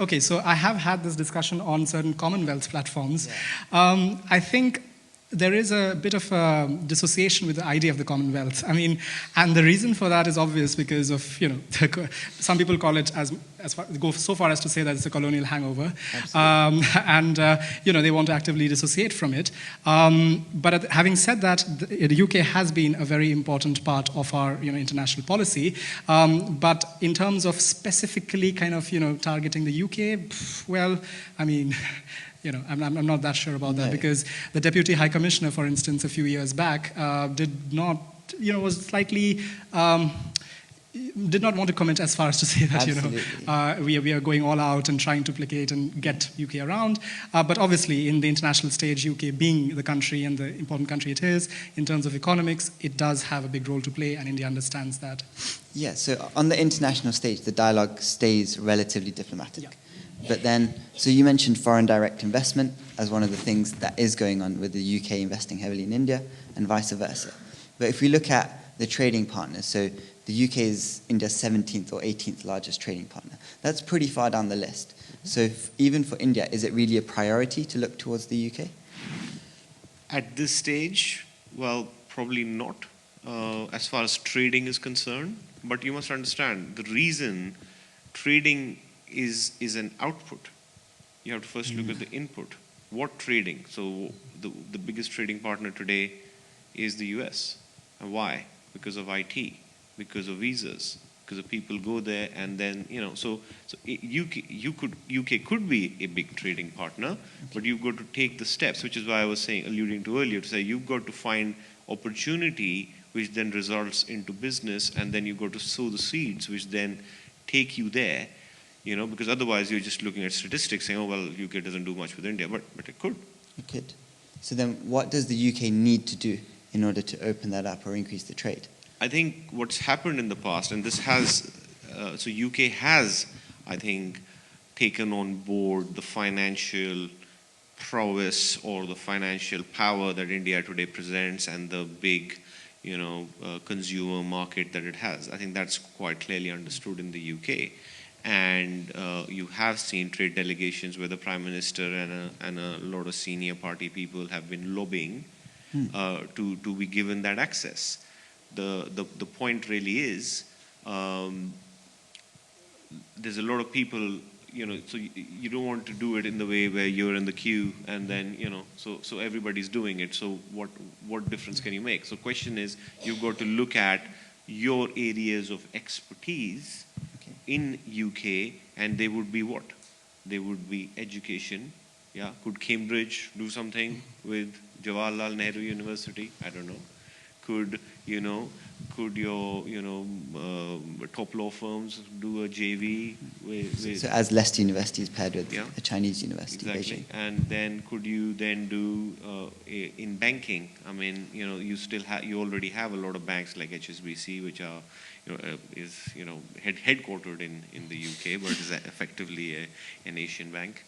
Okay, so I have had this discussion on certain Commonwealth platforms. Yeah. I think there is a bit of a dissociation with the idea of the Commonwealth. And the reason for that is obvious because of, some people call it go so far as to say that it's a colonial hangover. They want to actively dissociate from it. But having said that, the UK has been a very important part of our, international policy. But in terms of specifically kind of, targeting the UK, well, I'm not that sure about that, because the Deputy High Commissioner, for instance, a few years back, did not, was slightly, did not want to comment as far as to say that, we are going all out and trying to placate and get UK around. But obviously, in the international stage, UK being the country and the important country it is, in terms of economics, it does have a big role to play, and India understands that. Yeah, so on the international stage, the dialogue stays relatively diplomatic. Yeah. But then, so you mentioned foreign direct investment as one of the things that is going on with the UK investing heavily in India and vice versa. But if we look at the trading partners, so the UK is India's 17th or 18th largest trading partner. That's pretty far down the list. So even for India, is it really a priority to look towards the UK? At this stage, well, probably not as far as trading is concerned. But you must understand, the reason trading is an output. You have to first look at the input. What trading? So the biggest trading partner today is the US. And why? Because of IT, because of visas, because the people go there, and then UK could be a big trading partner, but you've got to take the steps, which is why I was alluding to earlier, to say you've got to find opportunity, which then results into business, and then you go to sow the seeds, which then take you there, because otherwise you're just looking at statistics saying, oh, well, UK doesn't do much with India, but it could. It could. So then what does the UK need to do in order to open that up or increase the trade? I think what's happened in the past, and this has, so UK has, I think, taken on board the financial prowess or the financial power that India today presents and the big, consumer market that it has. I think that's quite clearly understood in the UK. And you have seen trade delegations where the Prime Minister and a lot of senior party people have been lobbying to be given that access. The point really is there's a lot of people, so you don't want to do it in the way where you're in the queue and then, so everybody's doing it. So what difference can you make? So question is, you've got to look at your areas of expertise in UK, and they would be what? They would be education. Yeah, could Cambridge do something with Jawaharlal Nehru University? I don't know. Could your top law firms do a JV with so as Leicester University is paired with a Chinese university, exactly. Beijing. And then could you then do in banking? I mean, you already have a lot of banks like HSBC, which are headquartered in the UK, but is effectively an Asian bank.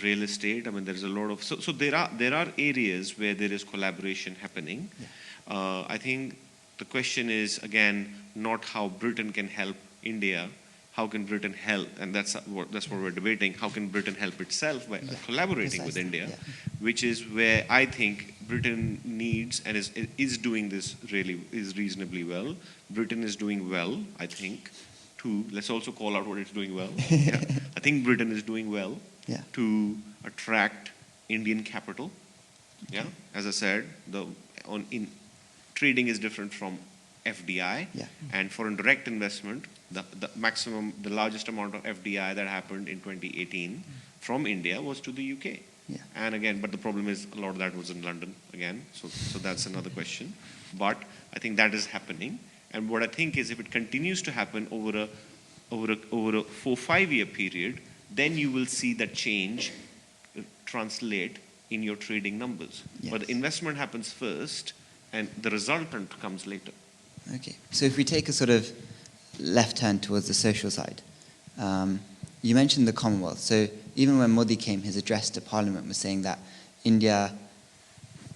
Real estate. I mean, there's a lot of so there are areas where there is collaboration happening. I think the question is again not how Britain can help India. How can Britain help? And that's what we're debating. How can Britain help itself by collaborating with India, which is where I think Britain needs and is doing this is reasonably well. Britain is doing well, I think. Let's also call out what it's doing well. I think Britain is doing well to attract Indian capital. As I said, trading is different from FDI, and foreign direct investment, the largest amount of FDI that happened in 2018 from India was to the UK. And again, but the problem is a lot of that was in London again, so that's another question. But I think that is happening, and what I think is if it continues to happen over a 4-5 year period, then you will see that change translate in your trading numbers. But the investment happens first, and the resultant comes later. Okay, so if we take a sort of left turn towards the social side, you mentioned the Commonwealth. So even when Modi came, his address to Parliament was saying that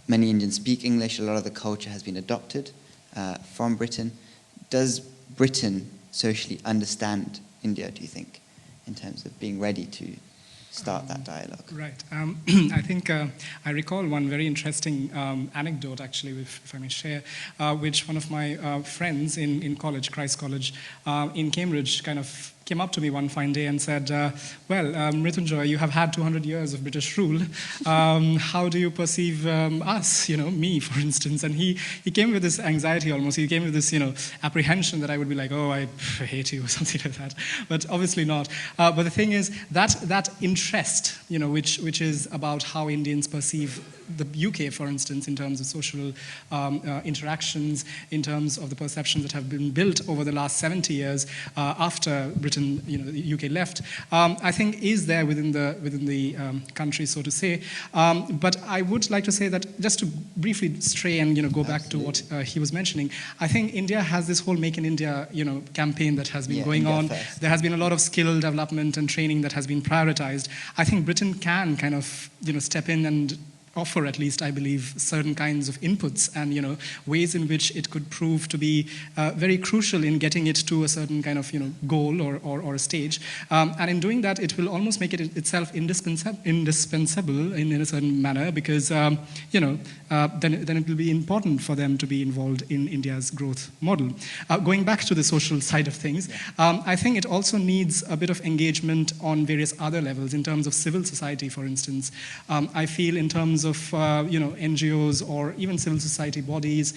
many Indians speak English, a lot of the culture has been adopted from Britain. Does Britain socially understand India, do you think, in terms of being ready to start that dialogue? Right. I think I recall one very interesting anecdote, actually, if I may share, which one of my friends in college, Christ College, in Cambridge, kind of came up to me one fine day and said, Mrityunjoy, you have had 200 years of British rule. How do you perceive us, me, for instance? And he came with this anxiety almost. He came with this, apprehension that I would be like, oh, I hate you, or something like that. But obviously not. But the thing is, that interest, which is about how Indians perceive the UK, for instance, in terms of social interactions, in terms of the perceptions that have been built over the last 70 years after Britain, the UK left, I think is there within the country, so to say. But I would like to say that just to briefly stray and go back to what he was mentioning, I think India has this whole Make in India campaign that has been going on. First. There has been a lot of skill development and training that has been prioritized. I think Britain can kind of step in and offer, at least I believe, certain kinds of inputs and ways in which it could prove to be very crucial in getting it to a certain kind of goal or a stage, and in doing that it will almost make it itself indispensable in a certain manner, because then it will be important for them to be involved in India's growth model. Going back to the social side of things, I think it also needs a bit of engagement on various other levels in terms of civil society, for instance. I feel in terms of NGOs or even civil society bodies,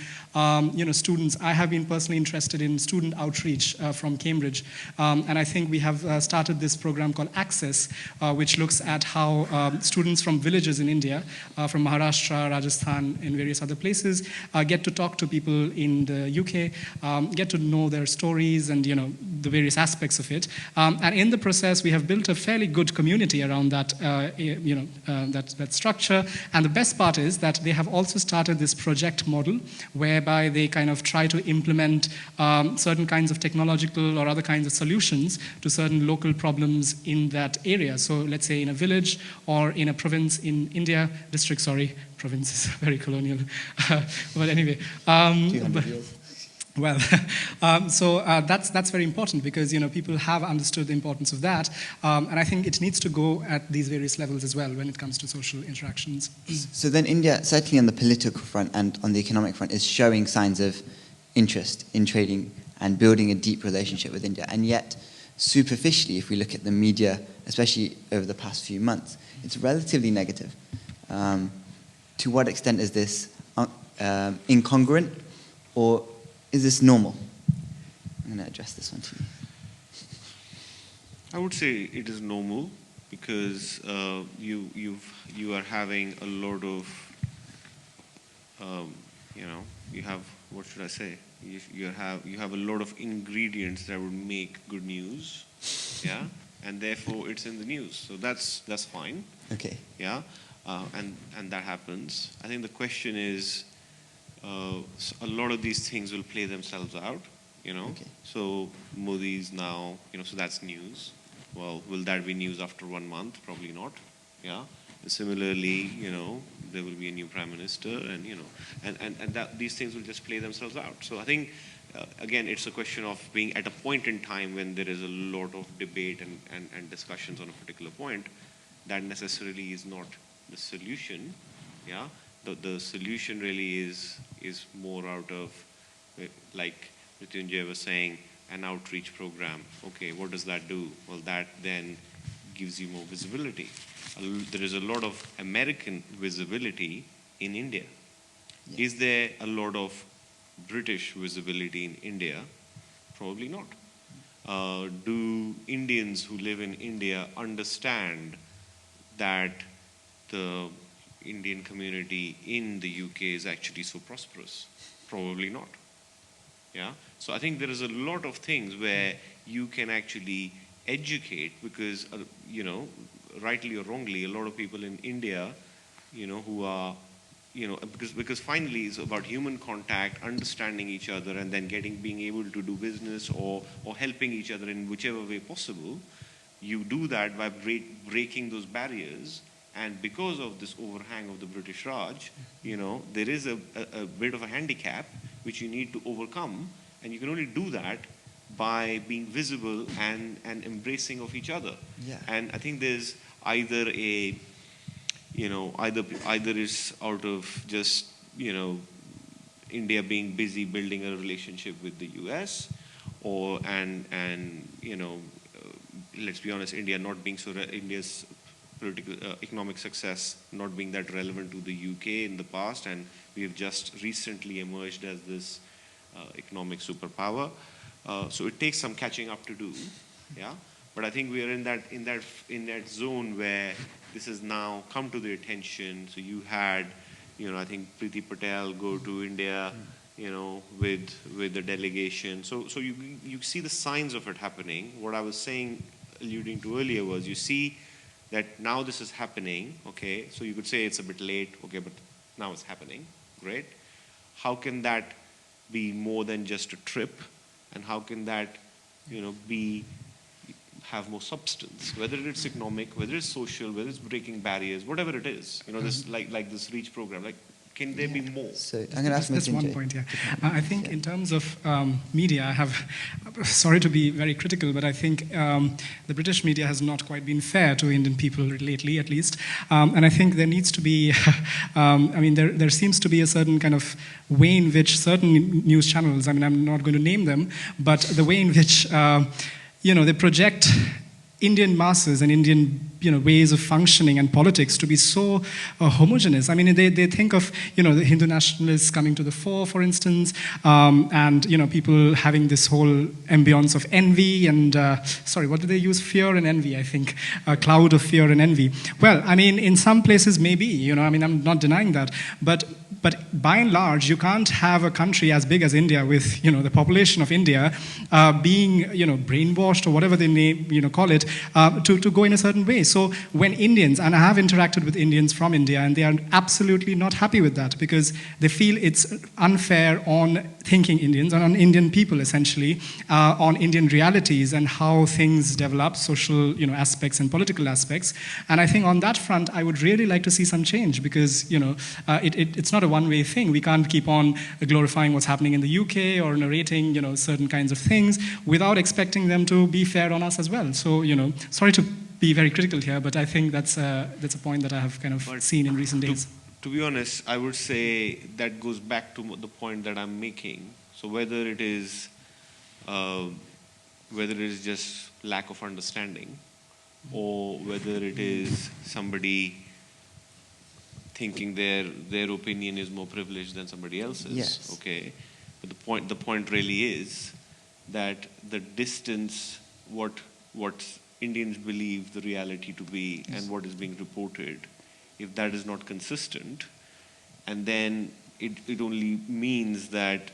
students. I have been personally interested in student outreach from Cambridge, and I think we have started this program called Access, which looks at how students from villages in India, from Maharashtra, Rajasthan, and various other places, get to talk to people in the UK, get to know their stories and the various aspects of it. And in the process, we have built a fairly good community around that, that structure. And the best part is that they have also started this project model, whereby they kind of try to implement certain kinds of technological or other kinds of solutions to certain local problems in that area. So let's say in a village or in a province in India, district, sorry, province is very colonial. But anyway. 200 years. Well, that's very important because people have understood the importance of that, and I think it needs to go at these various levels as well when it comes to social interactions. So then India, certainly on the political front and on the economic front, is showing signs of interest in trading and building a deep relationship with India. And yet, superficially, if we look at the media, especially over the past few months, it's relatively negative. To what extent is this incongruent, or is this normal? I'm going to address this one to you. I would say it is normal because you are having a lot of you have, what should I say? You have a lot of ingredients that would make good news, yeah, and therefore it's in the news. So that's fine. Okay. Yeah, and that happens. I think the question is, a lot of these things will play themselves out, Okay. So Modi's now, so that's news. Well, will that be news after 1 month? Probably not. Yeah. Similarly, there will be a new prime minister, and and that these things will just play themselves out. So I think, again, it's a question of being at a point in time when there is a lot of debate and discussions on a particular point. That necessarily is not the solution. Yeah. The solution really is more out of, like Mrityunjay was saying, an outreach program. Okay, what does that do? Well, that then gives you more visibility. There is a lot of American visibility in India. Yeah. Is there a lot of British visibility in India? Probably not. Do Indians who live in India understand that the Indian community in the UK is actually so prosperous? Probably not. Yeah. So I think there is a lot of things where you can actually educate, because rightly or wrongly, a lot of people in India, who are, because finally it's about human contact, understanding each other, and then being able to do business or helping each other in whichever way possible. You do that by breaking those barriers. And because of this overhang of the British Raj, there is a bit of a handicap which you need to overcome, and you can only do that by being visible and embracing of each other. Yeah. And I think there's either either is out of just India being busy building a relationship with the US, or let's be honest, India not being India's political economic success not being that relevant to the UK in the past, and we have just recently emerged as this economic superpower. So it takes some catching up to do, yeah. But I think we are in that zone where this has now come to the attention. So you had, I think Priti Patel go to India, with the delegation. So you see the signs of it happening. What I was alluding to earlier was, you see that now this is happening. Okay, so you could say it's a bit late. Okay, but now it's happening. Great. How can that be more than just a trip? And how can that, have more substance? Whether it's economic, whether it's social, whether it's breaking barriers, whatever it is. This like this REACH program. Like, can there be more? So I'm going to ask That's one point. Yeah, I think in terms of media, I have. Sorry to be very critical, but I think the British media has not quite been fair to Indian people lately, at least. And I think there needs to be. There seems to be a certain kind of way in which certain news channels. I'm not going to name them, but the way in which they project Indian masses and Indian ways of functioning and politics to be so homogeneous. I mean, they think of, the Hindu nationalists coming to the fore, for instance, and, people having this whole ambience of envy and, what do they use? Fear and envy, I think. A cloud of fear and envy. Well, I mean, in some places, maybe, I'm not denying that. But by and large, you can't have a country as big as India with, the population of India being, brainwashed or whatever they may, call it, to go in a certain way. So when Indians, and I have interacted with Indians from India, and they are absolutely not happy with that because they feel it's unfair on thinking Indians, and on Indian people, essentially, on Indian realities and how things develop, social, aspects and political aspects. And I think on that front, I would really like to see some change because, it's not a one-way thing. We can't keep on glorifying what's happening in the UK or narrating, certain kinds of things without expecting them to be fair on us as well. So, sorry to be very critical here, but I think that's a point that I have kind of seen in recent days. To be honest, I would say that goes back to the point that I'm making. So whether it is just lack of understanding, or whether it is somebody thinking their opinion is more privileged than somebody else's. Yes. Okay. But the point really is that the distance, what Indians believe the reality to be, and what is being reported, if that is not consistent, and then it only means that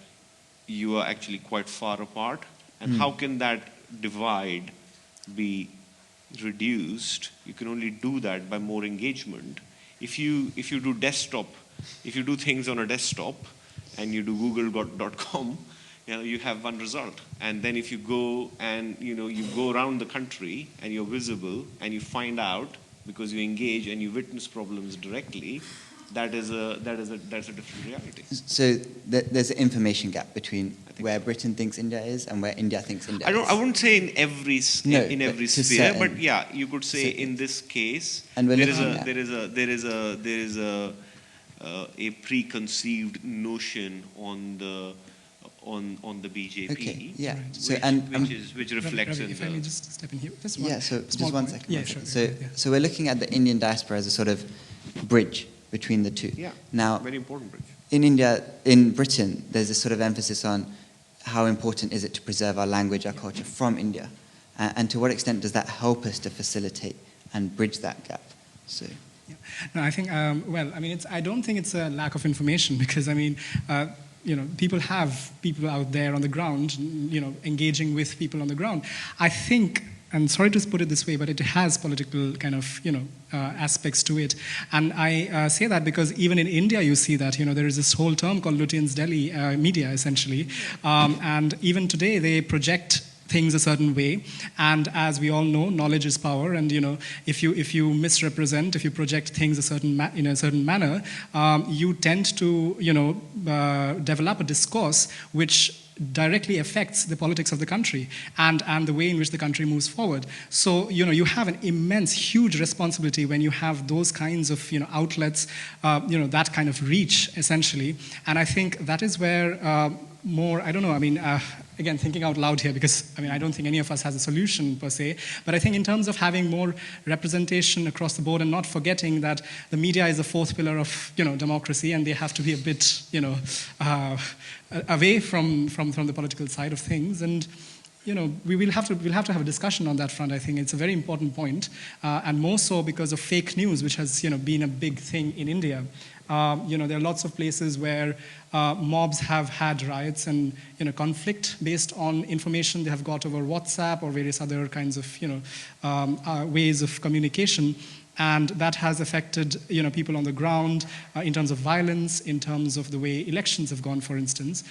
you are actually quite far apart. And how can that divide be reduced? You can only do that by more engagement. If you do things on a desktop and you do google.com, you have one result. And then if you go and you go around the country and you're visible and you find out because you engage and you witness problems directly, that's a different reality. So there's an information gap between where Britain thinks India is and where India thinks India is. I wouldn't say in every sphere, but yeah, you could say in this case, and there is a preconceived notion on the BJP. Okay, yeah. Right. So which reflects in if I may just step in here. Just one point. second. Yeah, sure. So we're looking at the Indian diaspora as a sort of bridge between the two. Yeah. Now, very important bridge. In Britain, there's a sort of emphasis on how important is it to preserve our language, our culture from India, and to what extent does that help us to facilitate and bridge that gap? So. Yeah. No, I think. I don't think it's a lack of information because people have people out there on the ground, engaging with people on the ground. I think, and sorry to put it this way, but it has political kind of, aspects to it. And I say that because even in India, you see that, there is this whole term called Lutyens' Delhi media, essentially. And even today, they project things a certain way, and as we all know, knowledge is power. And if you misrepresent, if you project things in a certain manner, you tend to develop a discourse which directly affects the politics of the country and the way in which the country moves forward. So you have an immense, huge responsibility when you have those kinds of outlets, that kind of reach essentially. And I think that is where more, I don't know, again, thinking out loud here because, I don't think any of us has a solution per se, but I think in terms of having more representation across the board and not forgetting that the media is the fourth pillar of, democracy, and they have to be a bit, away from the political side of things. And, we'll have to have a discussion on that front. I think it's a very important point, and more so because of fake news, which has, been a big thing in India. There are lots of places where mobs have had riots and conflict based on information they have got over WhatsApp or various other kinds of ways of communication, and that has affected people on the ground in terms of violence, in terms of the way elections have gone, for instance.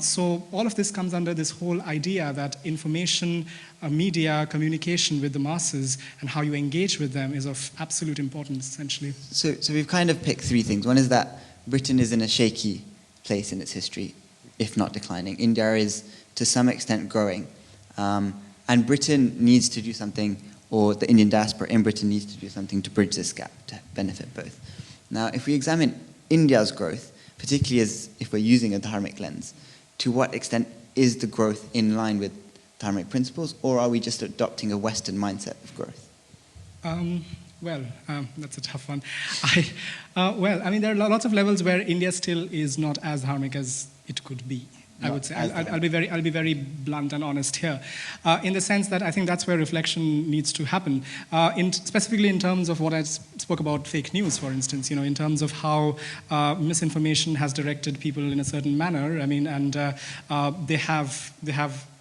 So all of this comes under this whole idea that information, media, communication with the masses, and how you engage with them is of absolute importance, essentially. So we've kind of picked three things. One is that Britain is in a shaky place in its history, if not declining. India is, to some extent, growing. And Britain needs to do something, or the Indian diaspora in Britain needs to do something to bridge this gap, to benefit both. Now, if we examine India's growth, particularly if we're using a dharmic lens, to what extent is the growth in line with dharmic principles, or are we just adopting a Western mindset of growth? That's a tough one. I mean, there are lots of levels where India still is not as dharmic as it could be. I would say I'll be very blunt and honest here, in the sense that I think that's where reflection needs to happen. Specifically in terms of what I spoke about, fake news, for instance. In terms of how misinformation has directed people in a certain manner. I mean, and they have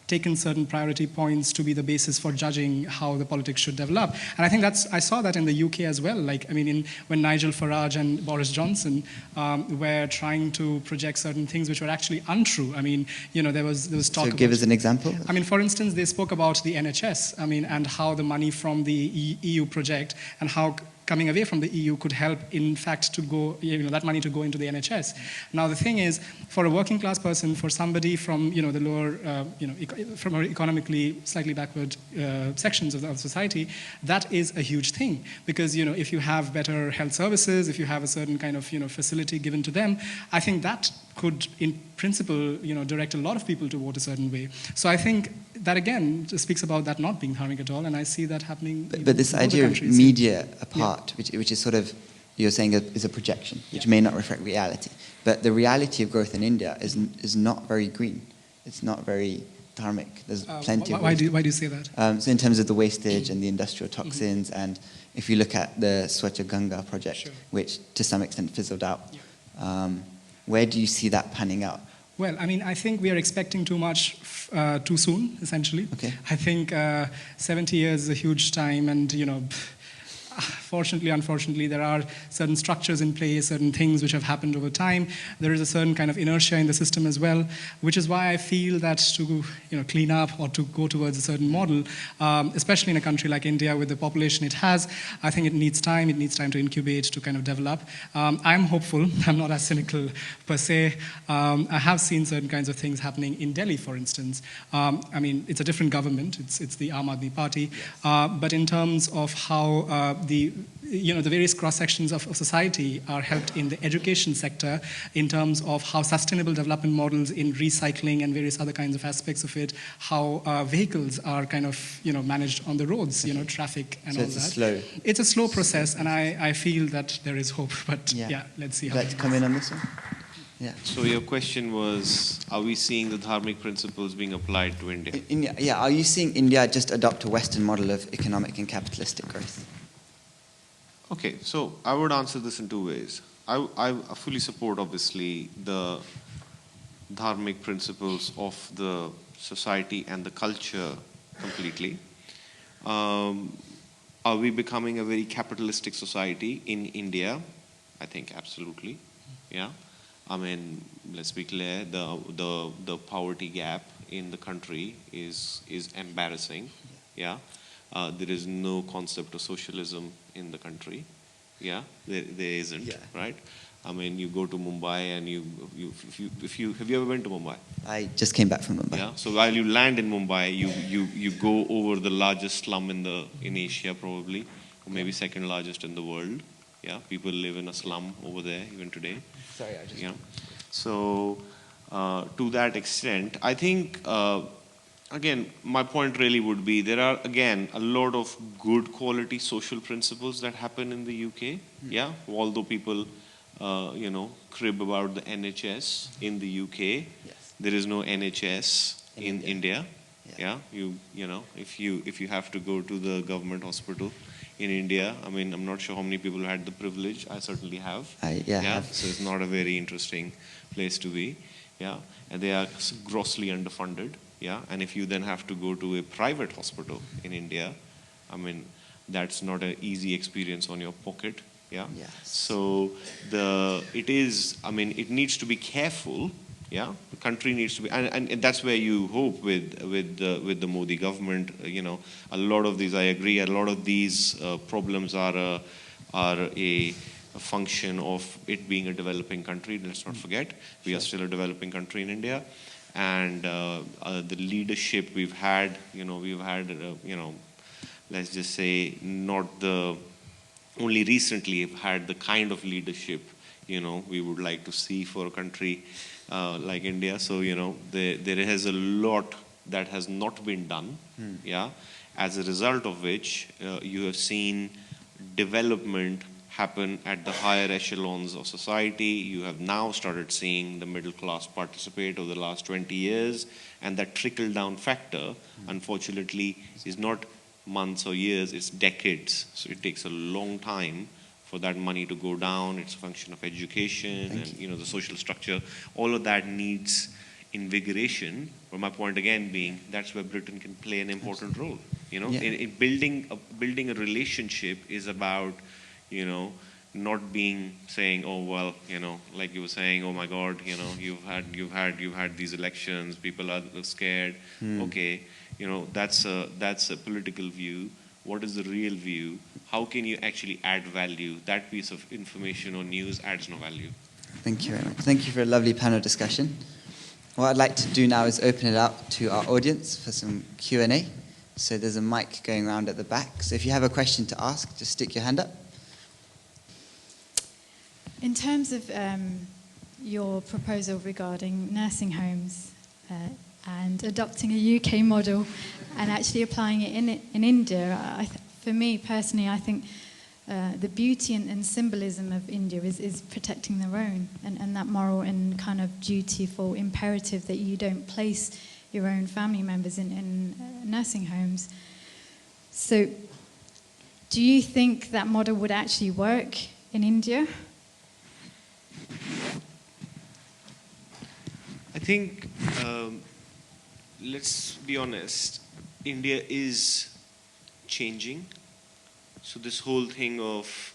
taken certain priority points to be the basis for judging how the politics should develop. And I think I saw that in the UK as well. When Nigel Farage and Boris Johnson were trying to project certain things which were actually untrue. I mean, there was talk about... So give us an example. I mean, for instance, they spoke about the NHS, and how the money from the EU project and how coming away from the EU could help, in fact, to go, that money to go into the NHS. Now, the thing is, for a working class person, for somebody from, the lower, from economically slightly backward sections of society, that is a huge thing. Because, if you have better health services, if you have a certain kind of, facility given to them, I think that could, in principle, direct a lot of people to vote a certain way. So I think that, again, just speaks about that not being dharmic at all, and I see that happening But this idea of media apart, which is sort of, you're saying is a projection, which may not reflect reality. But the reality of growth in India is not very green. It's not very dharmic. There's plenty of... Why do you say that? So in terms of the wastage and the industrial toxins, and if you look at the Swachh Ganga project, which to some extent fizzled out, where do you see that panning out? Well, I mean, I think we are expecting too much too soon, essentially. Okay. I think 70 years is a huge time, and, fortunately, unfortunately, there are certain structures in place, certain things which have happened over time. There is a certain kind of inertia in the system as well, which is why I feel that to clean up or to go towards a certain model, especially in a country like India with the population it has, I think it needs time. It needs time to incubate, to kind of develop. I'm hopeful. I'm not as cynical per se. I have seen certain kinds of things happening in Delhi, for instance. I mean, it's a different government. It's the Aam Aadmi Party. But in terms of how the various cross-sections of society are helped in the education sector, in terms of how sustainable development models in recycling and various other kinds of aspects of it, how vehicles are kind of managed on the roads, traffic and all that. It's a slow process, and I feel that there is hope. But let's see how. Would you like to come in on this one? Yeah. So your question was, are we seeing the dharmic principles being applied to India? Are you seeing India just adopt a Western model of economic and capitalistic growth? Okay, so I would answer this in two ways. I fully support, obviously, the dharmic principles of the society and the culture completely. Are we becoming a very capitalistic society in India? I think absolutely, yeah. I mean, let's be clear, the poverty gap in the country is embarrassing, yeah. There is no concept of socialism in the country. Yeah, there isn't, right? I mean, you go to Mumbai and have you ever been to Mumbai? I just came back from Mumbai. Yeah. So while you land in Mumbai, you go over the largest slum in Asia probably, or maybe second largest in the world. Yeah. People live in a slum over there even today. Sorry, I just. Yeah. So to that extent, I think. Again, my point really would be there are, again, a lot of good quality social principles that happen in the UK. Yeah, although people, crib about the NHS in the UK, there is no NHS in India. Yeah, if you have to go to the government hospital in India, I mean, I'm not sure how many people had the privilege. I certainly have. So it's not a very interesting place to be. Yeah, and they are grossly underfunded. Yeah, and if you then have to go to a private hospital in India, I mean, that's not an easy experience on your pocket. Yeah. Yes. So it needs to be careful. Yeah, the country needs to be, and that's where you hope with the Modi government. A lot of these, I agree. A lot of these problems are a function of it being a developing country. Let's not forget, we are still a developing country in India. And the leadership we've had, let's just say, not the only recently have had the kind of leadership, we would like to see for a country like India. So, there is a lot that has not been done, yeah. as a result of which you have seen development happen at the higher echelons of society. You have now started seeing the middle class participate over the last 20 years, and that trickle-down factor, unfortunately, is not months or years, it's decades. So it takes a long time for that money to go down. It's a function of education and the social structure. All of that needs invigoration. But my point again being, that's where Britain can play an important role. In building a relationship is about not saying, oh well, like you were saying, oh my God, you've had these elections, people are scared. Okay, that's a political view. What is the real view? How can you actually add value? That piece of information or news adds no value. Thank you very much. Thank you for a lovely panel discussion. What I'd like to do now is open it up to our audience for some Q&A. So there's a mic going around at the back. So if you have a question to ask, just stick your hand up. In terms of your proposal regarding nursing homes and adopting a UK model and actually applying it in India, for me personally, I think the beauty and symbolism of India is protecting their own and that moral and kind of dutiful imperative that you don't place your own family members in nursing homes. So do you think that model would actually work in India? I think, let's be honest, India is changing. So this whole thing of,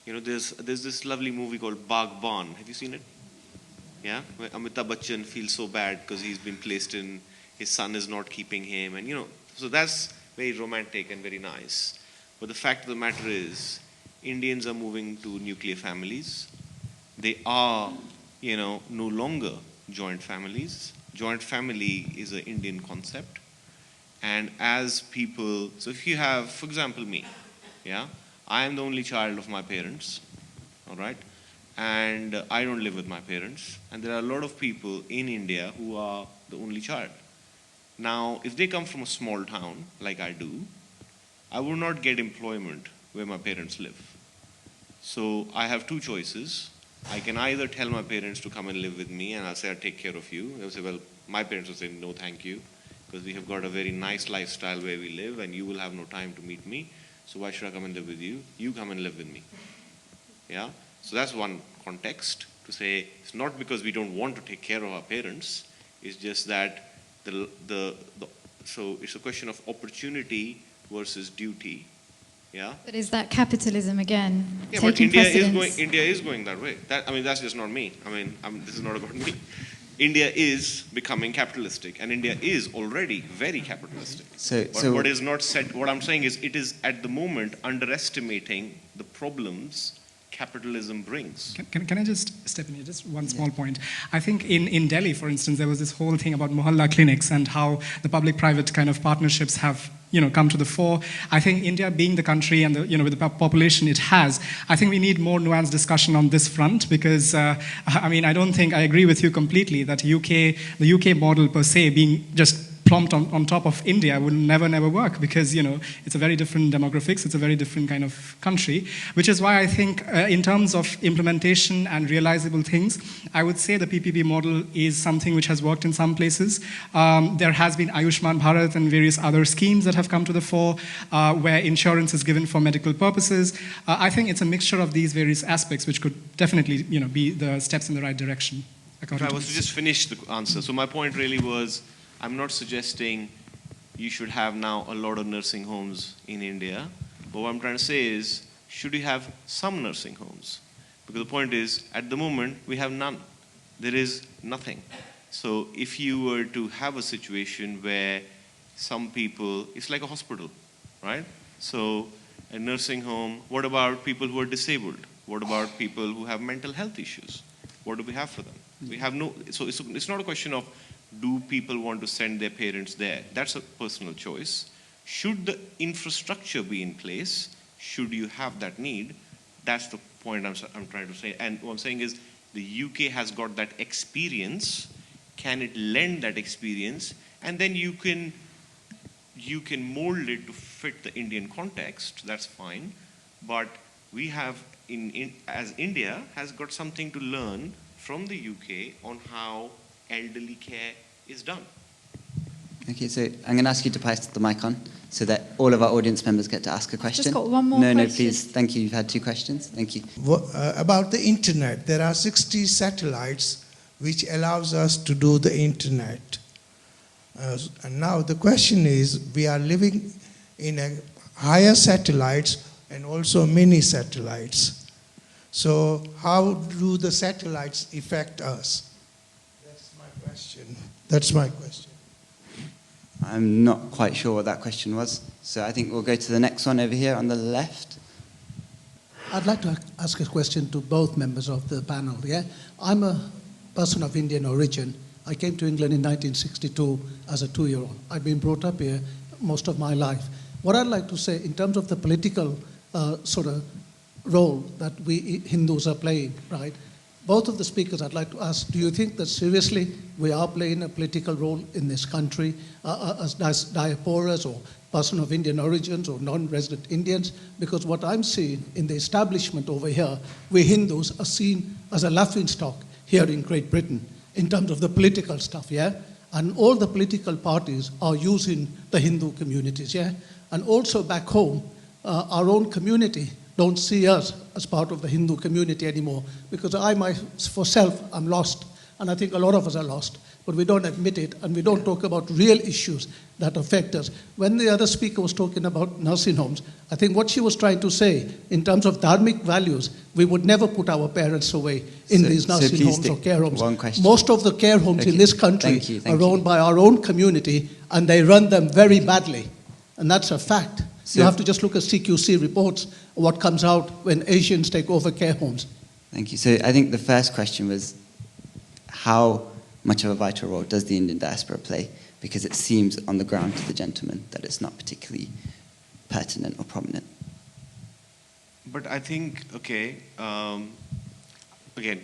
there's this lovely movie called Bagban. Have you seen it? Yeah? Where Amitabh Bachchan feels so bad because he's been placed in, his son is not keeping him. And, so that's very romantic and very nice. But the fact of the matter is, Indians are moving to nuclear families. They are, no longer joint families. Joint family is an Indian concept. And as people, so if you have, for example, me, yeah, I am the only child of my parents, all right? And I don't live with my parents. And there are a lot of people in India who are the only child. Now, if they come from a small town, like I do, I will not get employment where my parents live. So I have two choices. I can either tell my parents to come and live with me, and I'll say, I'll take care of you. They'll say, well, my parents will say, no, thank you, because we have got a very nice lifestyle where we live, and you will have no time to meet me. So why should I come and live with you? You come and live with me. Yeah? So that's one context to say it's not because we don't want to take care of our parents. It's just that so it's a question of opportunity versus duty. Yeah. But is that capitalism again? Yeah, but India is going that way. That's just not me. This is not about me. India is becoming capitalistic, and India is already very capitalistic. What is not said, what I'm saying is, it is at the moment underestimating the problems capitalism brings. Can I just step in here? Just one small point. I think in Delhi, for instance, there was this whole thing about mohalla clinics and how the public-private kind of partnerships have come to the fore. I think India, being the country and with the population it has, I think we need more nuanced discussion on this front because I don't think I agree with you completely that the UK model per se being just plonked on top of India will never work because it's a very different demographics, it's a very different kind of country, which is why I think in terms of implementation and realizable things, I would say the PPP model is something which has worked in some places. There has been Ayushman Bharat and various other schemes that have come to the fore where insurance is given for medical purposes. I think it's a mixture of these various aspects which could definitely be the steps in the right direction. If I was to just finish the answer, so my point really was, I'm not suggesting you should have now a lot of nursing homes in India, but what I'm trying to say is, should you have some nursing homes? Because the point is, at the moment, we have none. There is nothing. So if you were to have a situation where some people, it's like a hospital, right? So a nursing home, what about people who are disabled? What about people who have mental health issues? What do we have for them? We have no, so it's not a question of, do people want to send their parents there? That's a personal choice. Should the infrastructure be in place? Should you have that need? That's the point I'm trying to say. And what I'm saying is, the UK has got that experience. Can it lend that experience? And then you can you can mold it to fit the Indian context, that's fine, but we have, as India, has got something to learn from the UK on how elderly care is done. Okay, so I'm going to ask you to pass the mic on so that all of our audience members get to ask a question. Just got one more question. No, question. please. Thank you. You've had 2 questions. Thank you. About the internet, there are 60 satellites which allows us to do the internet. And now the question is, we are living in a higher satellites and also mini satellites. So how do the satellites affect us? That's my question. That's my question. I'm not quite sure what that question was, so I think we'll go to the next one over here on the left. I'd like to ask a question to both members of the panel. Yeah, I'm a person of Indian origin. I came to England in 1962 as a 2-year-old. I've been brought up here most of my life. What I'd like to say in terms of the political sort of role that we Hindus are playing, right? Both of the speakers, I'd like to ask, do you think that seriously we are playing a political role in this country as diasporas or person of Indian origins or non-resident Indians? Because what I'm seeing in the establishment over here, we Hindus are seen as a laughingstock here in Great Britain in terms of the political stuff, yeah? And all the political parties are using the Hindu communities, yeah? And also back home, our own community don't see us as part of the Hindu community anymore, because I myself am lost, and I think a lot of us are lost, but we don't admit it, and we don't talk about real issues that affect us. When the other speaker was talking about nursing homes, I think what she was trying to say, in terms of dharmic values, we would never put our parents away in these nursing homes or care homes. Most of the care homes in this country are owned by our own community, and they run them very badly, and that's a fact. You have to just look at CQC reports, what comes out when Asians take over care homes. Thank you. So I think the first question was, how much of a vital role does the Indian diaspora play? Because it seems on the ground to the gentleman that it's not particularly pertinent or prominent. But I think, okay, again,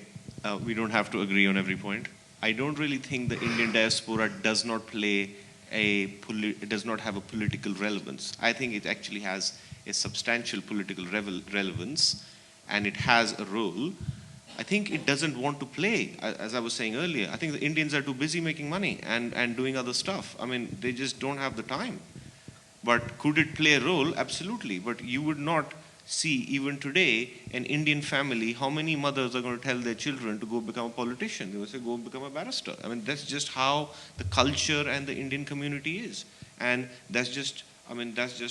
we don't have to agree on every point. I don't really think the Indian diaspora does not play it does not have a political relevance. I think it actually has a substantial political relevance, and it has a role. I think it doesn't want to play, as I was saying earlier. I think the Indians are too busy making money and doing other stuff. I mean, they just don't have the time. But could it play a role? Absolutely. But you would not see, even today, an Indian family, how many mothers are going to tell their children to go become a politician? They will say, go become a barrister. I mean, that's just how the culture and the Indian community is. And that's just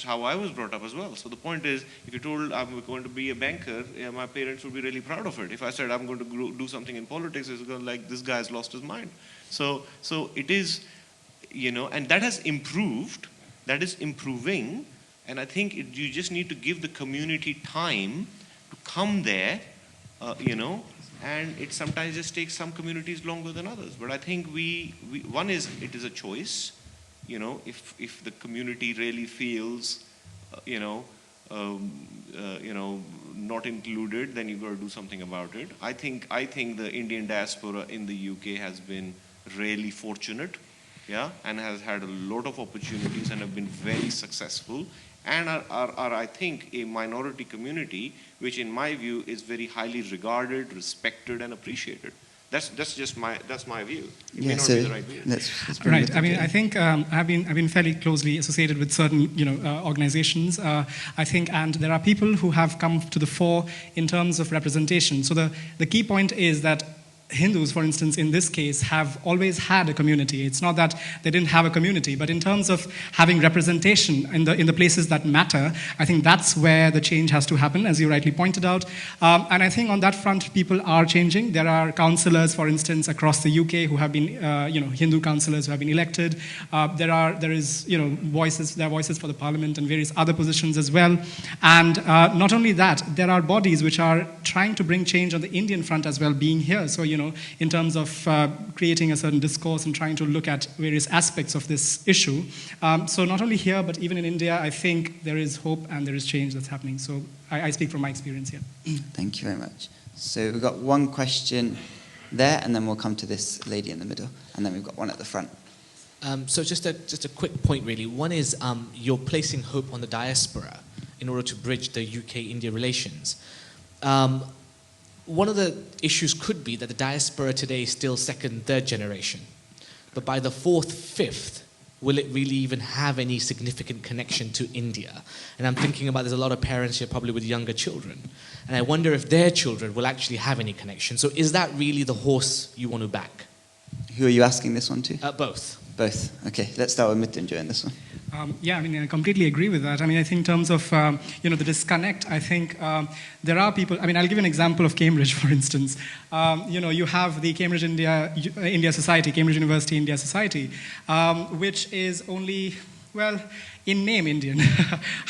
how I was brought up as well. So the point is, if you told I'm going to be a banker, my parents would be really proud of it. If I said I'm going to do something in politics, it's going to like, this guy's lost his mind. So it is, and that has improved, that is improving. And I think you just need to give the community time to come there, and it sometimes just takes some communities longer than others. But I think one is, it is a choice, if the community really feels, not included, then you've got to do something about it. I think the Indian diaspora in the UK has been really fortunate, and has had a lot of opportunities and have been very successful. And are, I think, a minority community, which in my view is very highly regarded, respected, and appreciated. That's my view. It may not be the right view. Right. I mean, I think I've been fairly closely associated with certain organizations. I think, and there are people who have come to the fore in terms of representation. So the key point is that Hindus, for instance, in this case, have always had a community. It's not that they didn't have a community, but in terms of having representation in the places that matter, I think that's where the change has to happen, as you rightly pointed out. And I think on that front, people are changing. There are councillors, for instance, across the UK who have been, Hindu councillors who have been elected. There are voices for the parliament and various other positions as well. And not only that, there are bodies which are trying to bring change on the Indian front as well, being here. So, in terms of creating a certain discourse and trying to look at various aspects of this issue. So not only here, but even in India, I think there is hope and there is change that's happening. So I speak from my experience here. Thank you very much. So we've got one question there, and then we'll come to this lady in the middle, and then we've got one at the front. So just a quick point, really. One is you're placing hope on the diaspora in order to bridge the UK-India relations. One of the issues could be that the diaspora today is still second, third generation. But by the fourth, fifth, will it really even have any significant connection to India? And I'm thinking about there's a lot of parents here probably with younger children. And I wonder if their children will actually have any connection. So is that really the horse you want to back? Who are you asking this one to? Both. Both. Okay, let's start with Mrityunjay on this one. Yeah, I mean, I completely agree with that. I mean, I think in terms of, the disconnect, I think there are people, I mean, I'll give an example of Cambridge, for instance. You have the Cambridge India Society, Cambridge University India Society, which is only, well, in name Indian.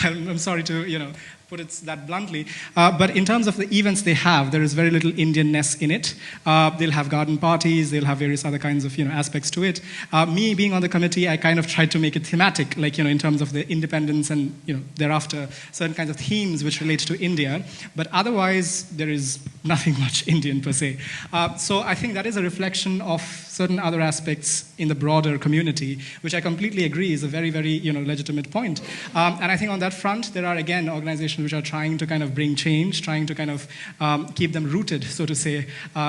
I'm sorry to, put it that bluntly. But in terms of the events they have, there is very little Indianness in it. They'll have garden parties, they'll have various other kinds of aspects to it. Me being on the committee, I kind of tried to make it thematic, like in terms of the independence and thereafter certain kinds of themes which relate to India. But otherwise, there is nothing much Indian per se. So I think that is a reflection of certain other aspects in the broader community, which I completely agree is a very, very legitimate point. And I think on that front, there are again organizations which are trying to kind of bring change, trying to kind of keep them rooted, so to say,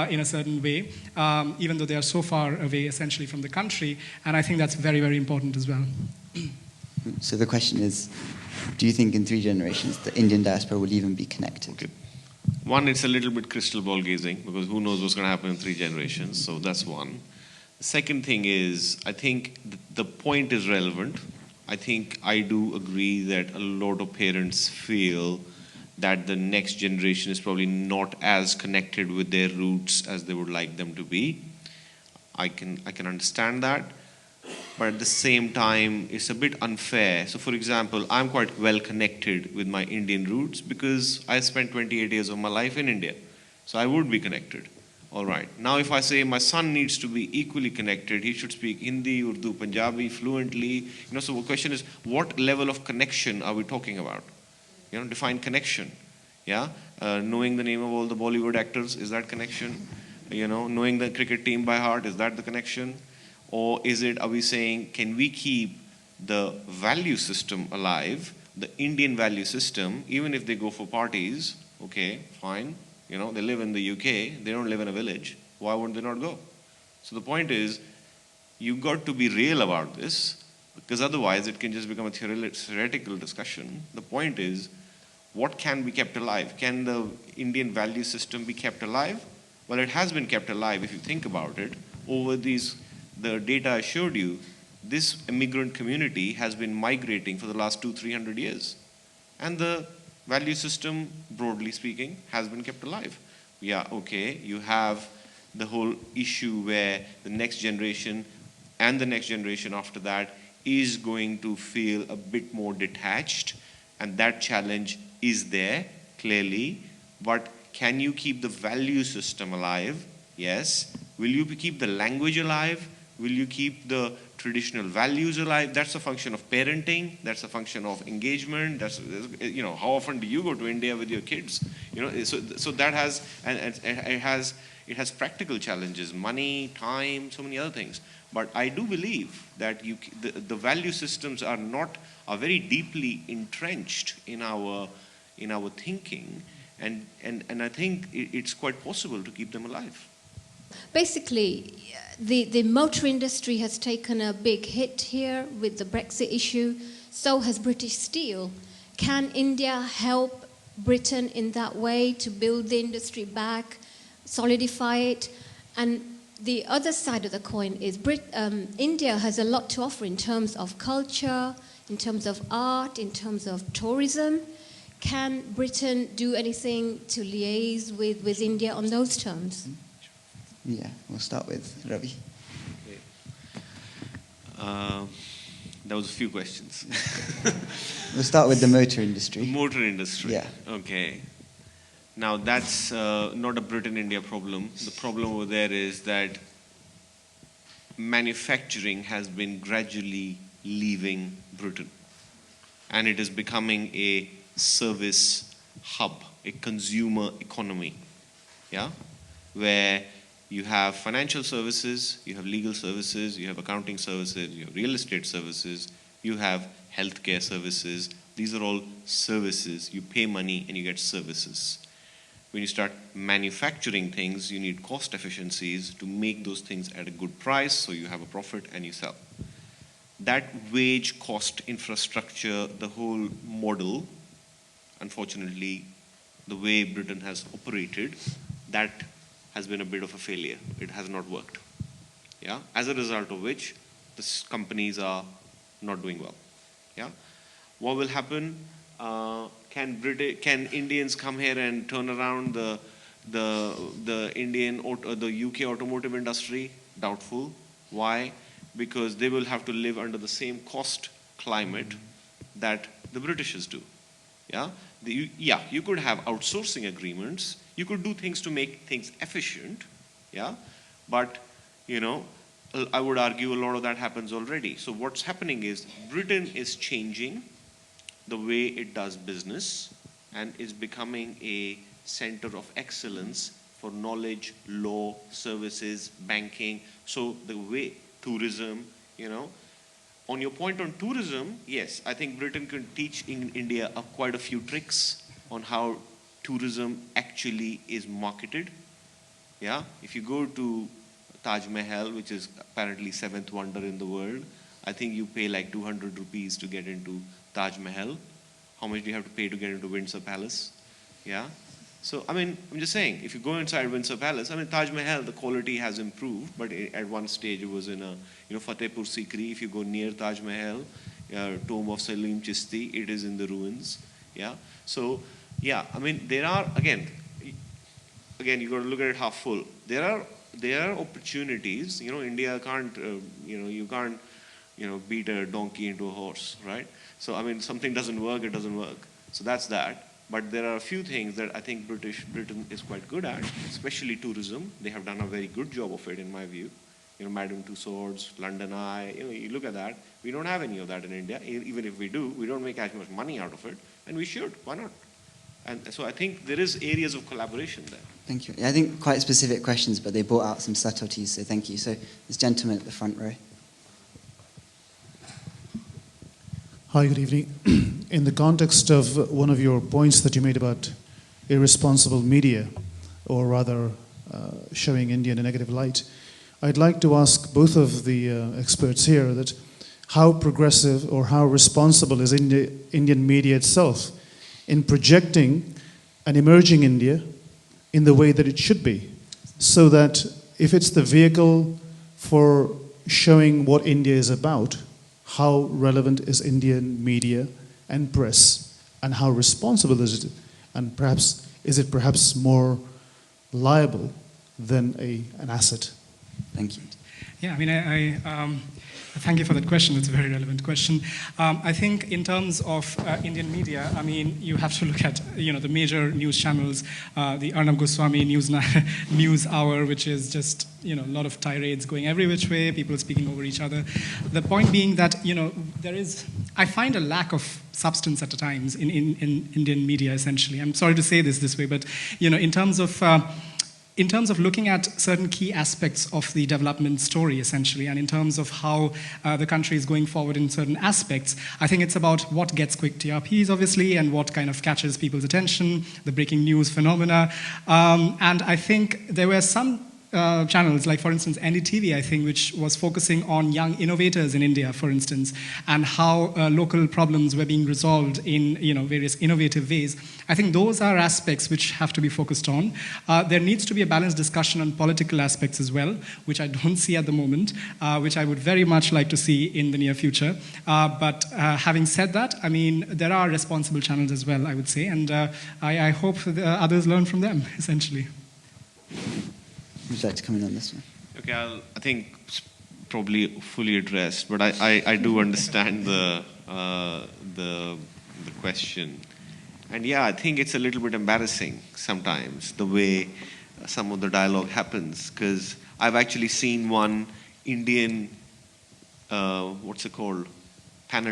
in a certain way, even though they are so far away essentially from the country. And I think that's very, very important as well. So the question is, do you think in 3 generations the Indian diaspora will even be connected? Okay. One, it's a little bit crystal ball gazing, because who knows what's going to happen in 3 generations, so that's one. The second thing is, I think the point is relevant. I think I do agree that a lot of parents feel that the next generation is probably not as connected with their roots as they would like them to be. I can understand that, but at the same time, it's a bit unfair. So for example, I'm quite well connected with my Indian roots because I spent 28 years of my life in India. So I would be connected. All right. Now, if I say my son needs to be equally connected, he should speak Hindi, Urdu, Punjabi fluently. So the question is, what level of connection are we talking about? Define connection. Yeah. Knowing the name of all the Bollywood actors, is that connection? Knowing the cricket team by heart, is that the connection? Or are we saying, can we keep the value system alive, the Indian value system, even if they go for parties? Okay, fine. They live in the UK, they don't live in a village. Why would they not go? So the point is, you've got to be real about this, because otherwise it can just become a theoretical discussion. The point is, what can be kept alive? Can the Indian value system be kept alive? Well, it has been kept alive if you think about it. Over the data I showed you, this immigrant community has been migrating for the last 200-300 years. And the value system, broadly speaking, has been kept alive. Yeah, okay, you have the whole issue where the next generation and the next generation after that is going to feel a bit more detached, and that challenge is there, clearly. But can you keep the value system alive? Yes. Will you keep the language alive? Will you keep the traditional values alive? That's a function of parenting. That's a function of engagement. That's, how often do you go to India with your kids? So that has, and it has practical challenges, money, time, so many other things. But I do believe that the value systems are very deeply entrenched in our thinking, and I think it's quite possible to keep them alive. Basically, the motor industry has taken a big hit here with the Brexit issue. So has British Steel. Can India help Britain in that way to build the industry back, solidify it? And the other side of the coin is India has a lot to offer in terms of culture, in terms of art, in terms of tourism. Can Britain do anything to liaise with India on those terms? Yeah, we'll start with Ravi. That was a few questions. We'll start with the motor industry. Motor industry. Yeah. Okay. Now that's not a Britain-India problem. The problem over there is that manufacturing has been gradually leaving Britain, and it is becoming a service hub, a consumer economy. Yeah, where You have financial services, you have legal services, you have accounting services, you have real estate services, you have healthcare services. These are all services. You pay money and you get services. When you start manufacturing things, you need cost efficiencies to make those things at a good price, so you have a profit and you sell. That wage cost infrastructure, the whole model, unfortunately, the way Britain has operated, that has been a bit of a failure. It has not worked. Yeah? As a result of which, the companies are not doing well. Yeah? What will happen? Can Indians come here and turn around the UK automotive industry? Doubtful. Why? Because they will have to live under the same cost climate that the Britishers do. Yeah? You could have outsourcing agreements. You could do things to make things efficient. Yeah? But, I would argue a lot of that happens already. So what's happening is Britain is changing the way it does business and is becoming a center of excellence for knowledge, law, services, banking. So the way tourism, On your point on tourism, yes, I think Britain can teach in India quite a few tricks on how tourism actually is marketed. Yeah, if you go to Taj Mahal, which is apparently 7th wonder in the world, I think you pay like 200 rupees to get into Taj Mahal. How much do you have to pay to get into Windsor Palace? Yeah. So, I'm just saying, if you go inside Windsor Palace, Taj Mahal, the quality has improved, but at one stage it was in Fatehpur Sikri. If you go near Taj Mahal, tomb of Salim Chishti, it is in the ruins. Yeah. So, yeah, there are, again, you got to look at it half full. There are opportunities. India can't, you can't, beat a donkey into a horse, right? So, something doesn't work, it doesn't work. So that's that. But there are a few things that I think Britain is quite good at, especially tourism. They have done a very good job of it, in my view. Madame Tussauds, London Eye, you look at that. We don't have any of that in India. Even if we do, we don't make as much money out of it. And we should. Why not? And so I think there is areas of collaboration there. Thank you. I think quite specific questions, but they brought out some subtleties, so thank you. So this gentleman at the front row. Hi, good evening. In the context of one of your points that you made about irresponsible media, or rather showing India in a negative light, I'd like to ask both of the experts here that how progressive or how responsible is Indian media itself in projecting an emerging India in the way that it should be, so that if it's the vehicle for showing what India is about, how relevant is Indian media and press, and how responsible is it, and perhaps is it perhaps more liable than an asset? Thank you. Yeah, I thank you for that question. It's a very relevant question. I think in terms of Indian media, you have to look at the major news channels, the Arnab Goswami News Hour, which is just a lot of tirades going every which way, people speaking over each other. The point being that I find a lack of substance at times in Indian media. Essentially, I'm sorry to say this way, but in terms of looking at certain key aspects of the development story, essentially, and in terms of how the country is going forward in certain aspects, I think it's about what gets quick TRPs, obviously, and what kind of catches people's attention, the breaking news phenomena. And I think there were some channels, like, for instance, NDTV, I think, which was focusing on young innovators in India, for instance, and how local problems were being resolved in various innovative ways. I think those are aspects which have to be focused on. There needs to be a balanced discussion on political aspects as well, which I don't see at the moment, which I would very much like to see in the near future. But having said that, there are responsible channels as well, I would say, and I hope the others learn from them, essentially. Would you like to come in on this one? Okay, I think it's probably fully addressed, but I do understand the question. And yeah, I think it's a little bit embarrassing sometimes, the way some of the dialogue happens, because I've actually seen one Indian, panel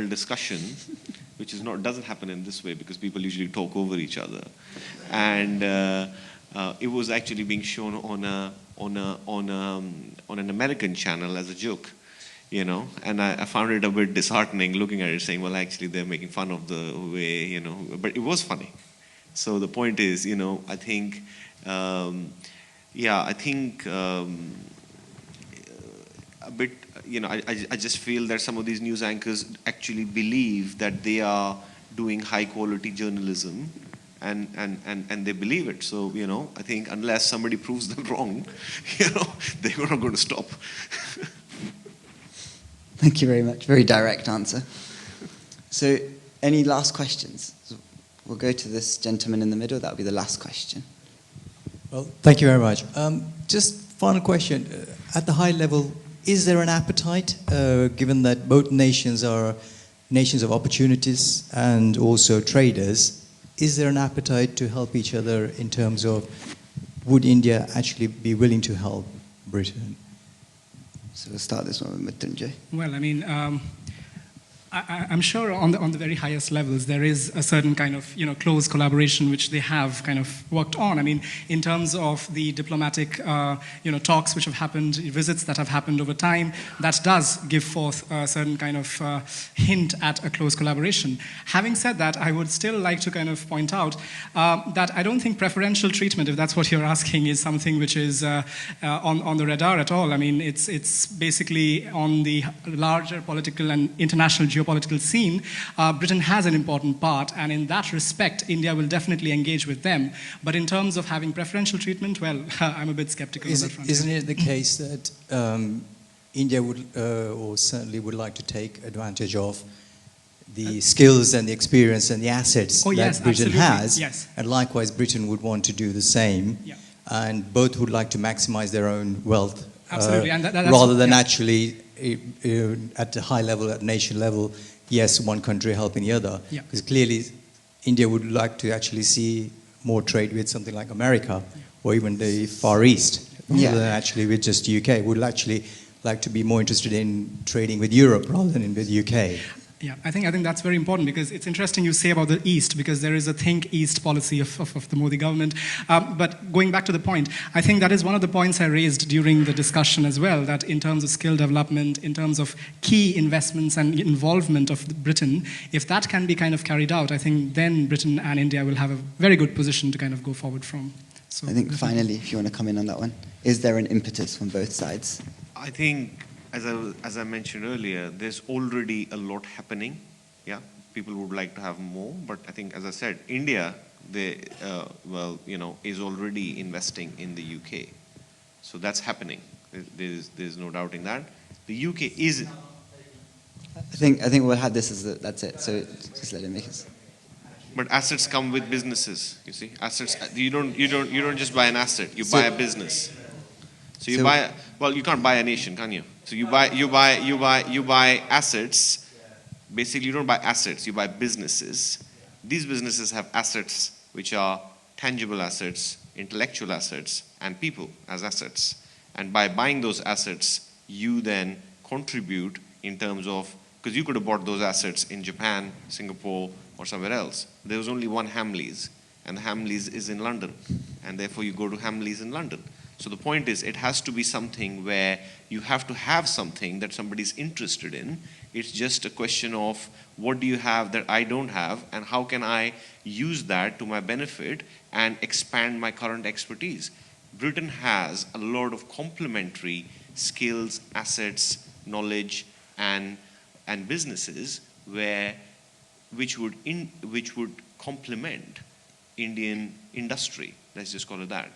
discussion, which doesn't happen in this way, because people usually talk over each other. And it was actually being shown on an American channel as a joke, you know, and I found it a bit disheartening looking at it, saying, well, actually they're making fun of the way, you know, but it was funny. So the point is, you know, I think, a bit, you know, I just feel that some of these news anchors actually believe that they are doing high quality journalism, and they believe it. So, you know, I think unless somebody proves them wrong, you know, they're not going to stop. Thank you very much. Very direct answer. So, any last questions? We'll go to this gentleman in the middle. That'll be the last question. Well, thank you very much. Just final question. At the high level, is there an appetite, given that both nations are nations of opportunities and also traders, is there an appetite to help each other in terms of, would India actually be willing to help Britain? So we'll start this one with Mrityunjay. Well, I mean, I'm sure on the very highest levels there is a certain kind of, you know, close collaboration which they have kind of worked on. I mean, in terms of the diplomatic, you know, talks which have happened, visits that have happened over time, that does give forth a certain kind of hint at a close collaboration. Having said that, I would still like to kind of point out that I don't think preferential treatment, if that's what you're asking, is something which is on the radar at all. I mean, it's basically on the larger political and international geopolitical scene, Britain has an important part, and in that respect, India will definitely engage with them. But in terms of having preferential treatment, well, I'm a bit skeptical on that front. Isn't it the case that India would, or certainly would like to take advantage of the skills and the experience and the assets that Britain absolutely. has, yes. And likewise Britain would want to do the same, Yeah. and both would like to maximize their own wealth, Absolutely. And that's rather than yeah. actually at the high level, at nation level, yes, one country helping the other. Yeah. Because clearly India would like to actually see more trade with something like America, or even the Far East, rather than actually with just UK. Would actually like to be more interested in trading with Europe rather than with UK. Yeah, I think that's very important, because it's interesting you say about the East, because there is a Think East policy of the Modi government. But going back to the point, I think that is one of the points I raised during the discussion as well, that in terms of skill development, in terms of key investments and involvement of Britain, if that can be kind of carried out, I think then Britain and India will have a very good position to kind of go forward from. So I think finally, if you want to come in on that one, is there an impetus from both sides? I think, as I mentioned earlier, there's already a lot happening. Yeah, people would like to have more, but I think, as I said, India, is already investing in the UK, so that's happening. There's no doubting that. The UK is. I think we'll have this as that's it. So just let it make us. But assets come with businesses. You see, assets. You don't just buy an asset. You buy a business. So you buy. Well, you can't buy a nation, can you? So you buy assets. Basically, you don't buy assets. You buy businesses. These businesses have assets which are tangible assets, intellectual assets, and people as assets. And by buying those assets, you then contribute in terms of, because you could have bought those assets in Japan, Singapore, or somewhere else. There was only one Hamleys, and the Hamleys is in London, and therefore you go to Hamleys in London. So the point is, it has to be something where you have to have something that somebody's interested in. It's just a question of, what do you have that I don't have, and how can I use that to my benefit and expand my current expertise? Britain has a lot of complementary skills, assets, knowledge, and businesses which would complement Indian industry. Let's just call it that.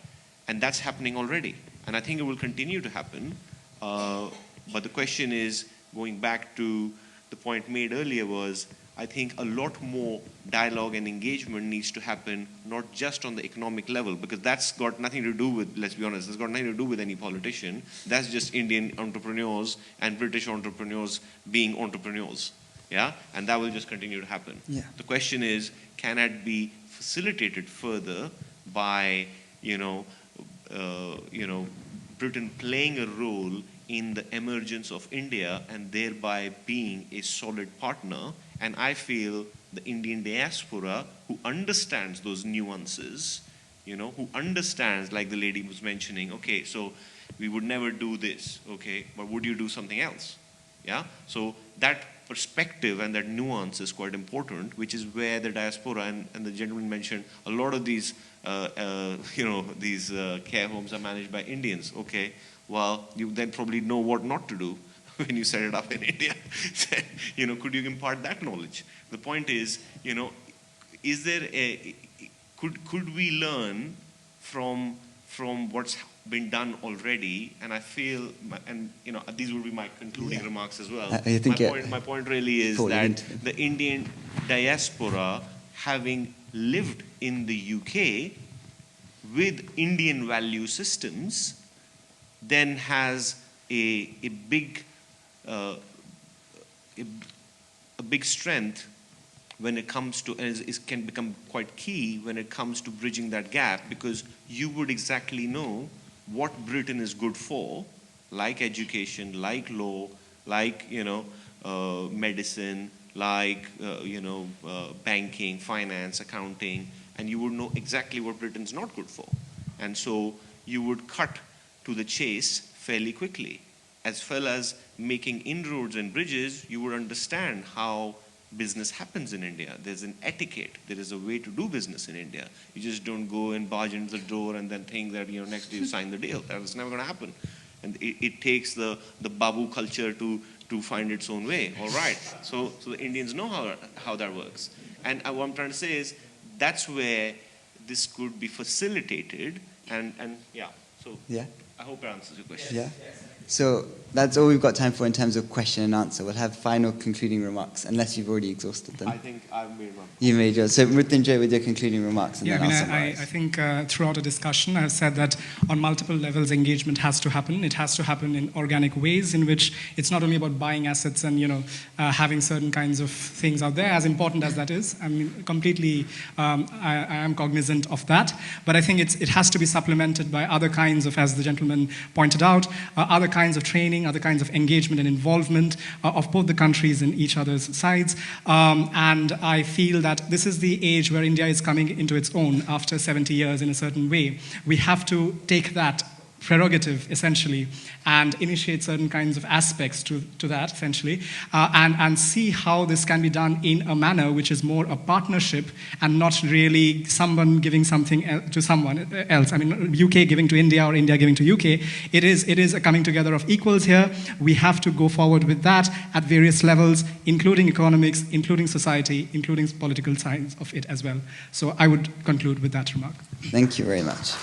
And that's happening already. And I think it will continue to happen. But the question is, going back to the point made earlier, was I think a lot more dialogue and engagement needs to happen, not just on the economic level, because that's got nothing to do with, let's be honest, it's got nothing to do with any politician. That's just Indian entrepreneurs and British entrepreneurs being entrepreneurs. Yeah? And that will just continue to happen. Yeah. The question is, can it be facilitated further by, Britain playing a role in the emergence of India and thereby being a solid partner? And I feel the Indian diaspora, who understands those nuances, who understands, like the lady was mentioning, okay, so we would never do this, okay, but would you do something else? Yeah, so that perspective and that nuance is quite important, which is where the diaspora, and the gentleman mentioned, a lot of these, these care homes are managed by Indians, okay, well, you then probably know what not to do when you set it up in India. Could you impart that knowledge? The point is, is there could we learn from what's been done already? And I feel, these will be my concluding remarks as well. I think my point really is that the Indian diaspora, having lived in the UK with Indian value systems, then has a big strength when it comes to, and can become quite key when it comes to bridging that gap, because you would exactly know what Britain is good for, like education, like law, like medicine, like banking, finance, accounting, and you would know exactly what Britain's not good for. And so you would cut to the chase fairly quickly. As well as making inroads and bridges, you would understand how business happens in India. There's an etiquette. There is a way to do business in India. You just don't go and barge into the door and then think that next day you sign the deal. That's never going to happen. And it takes the Babu culture to find its own way. All right. So the Indians know how that works. And what I'm trying to say is that's where this could be facilitated. And yeah. So yeah. I hope that answers your question. Yeah. So that's all we've got time for in terms of question and answer. We'll have final concluding remarks, unless you've already exhausted them. I think I've made my point. You made yours. So Mrityunjay, with your concluding remarks, and then I'll summarize. I think throughout the discussion, I've said that on multiple levels, engagement has to happen. It has to happen in organic ways, in which it's not only about buying assets and having certain kinds of things out there, as important as that is. I mean, completely, I am cognizant of that. But I think it has to be supplemented by other kinds of, as the gentleman pointed out, other kinds of training, other kinds of engagement and involvement of both the countries in each other's sides. And I feel that this is the age where India is coming into its own after 70 years in a certain way. We have to take that prerogative, essentially, and initiate certain kinds of aspects to that, essentially, and see how this can be done in a manner which is more a partnership and not really someone giving something to someone else. I mean, UK giving to India or India giving to UK. It is a coming together of equals here. We have to go forward with that at various levels, including economics, including society, including political science of it as well. So I would conclude with that remark. Thank you very much.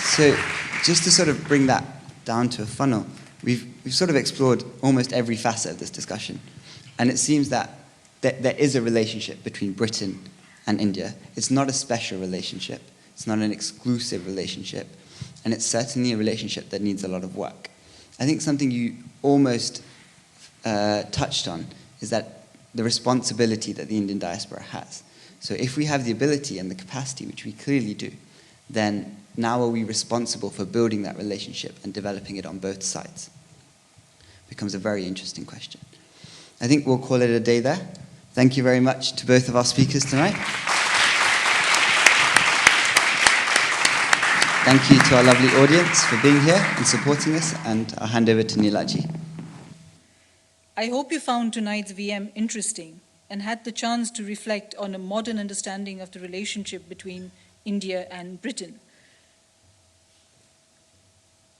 So just to sort of bring that down to a funnel, we've sort of explored almost every facet of this discussion. And it seems that there is a relationship between Britain and India. It's not a special relationship. It's not an exclusive relationship. And it's certainly a relationship that needs a lot of work. I think something you almost touched on is that the responsibility that the Indian diaspora has. So if we have the ability and the capacity, which we clearly do, then now are we responsible for building that relationship and developing it on both sides? Becomes a very interesting question. I think we'll call it a day there. Thank you very much to both of our speakers tonight. Thank you to our lovely audience for being here and supporting us, and I'll hand over to Nilaji. I hope you found tonight's VM interesting and had the chance to reflect on a modern understanding of the relationship between India and Britain.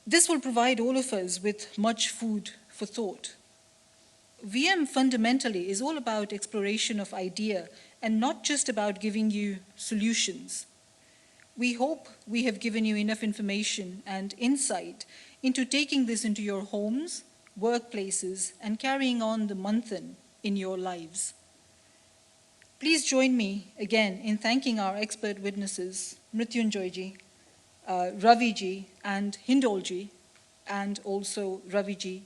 This will provide all of us with much food for thought. VM fundamentally is all about exploration of idea and not just about giving you solutions. We hope we have given you enough information and insight into taking this into your homes, workplaces, and carrying on the manthan in your lives. Please join me again in thanking our expert witnesses, Mrityunjayji, Raviji, and Hindolji, and also Raviji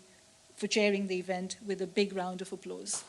for chairing the event with a big round of applause.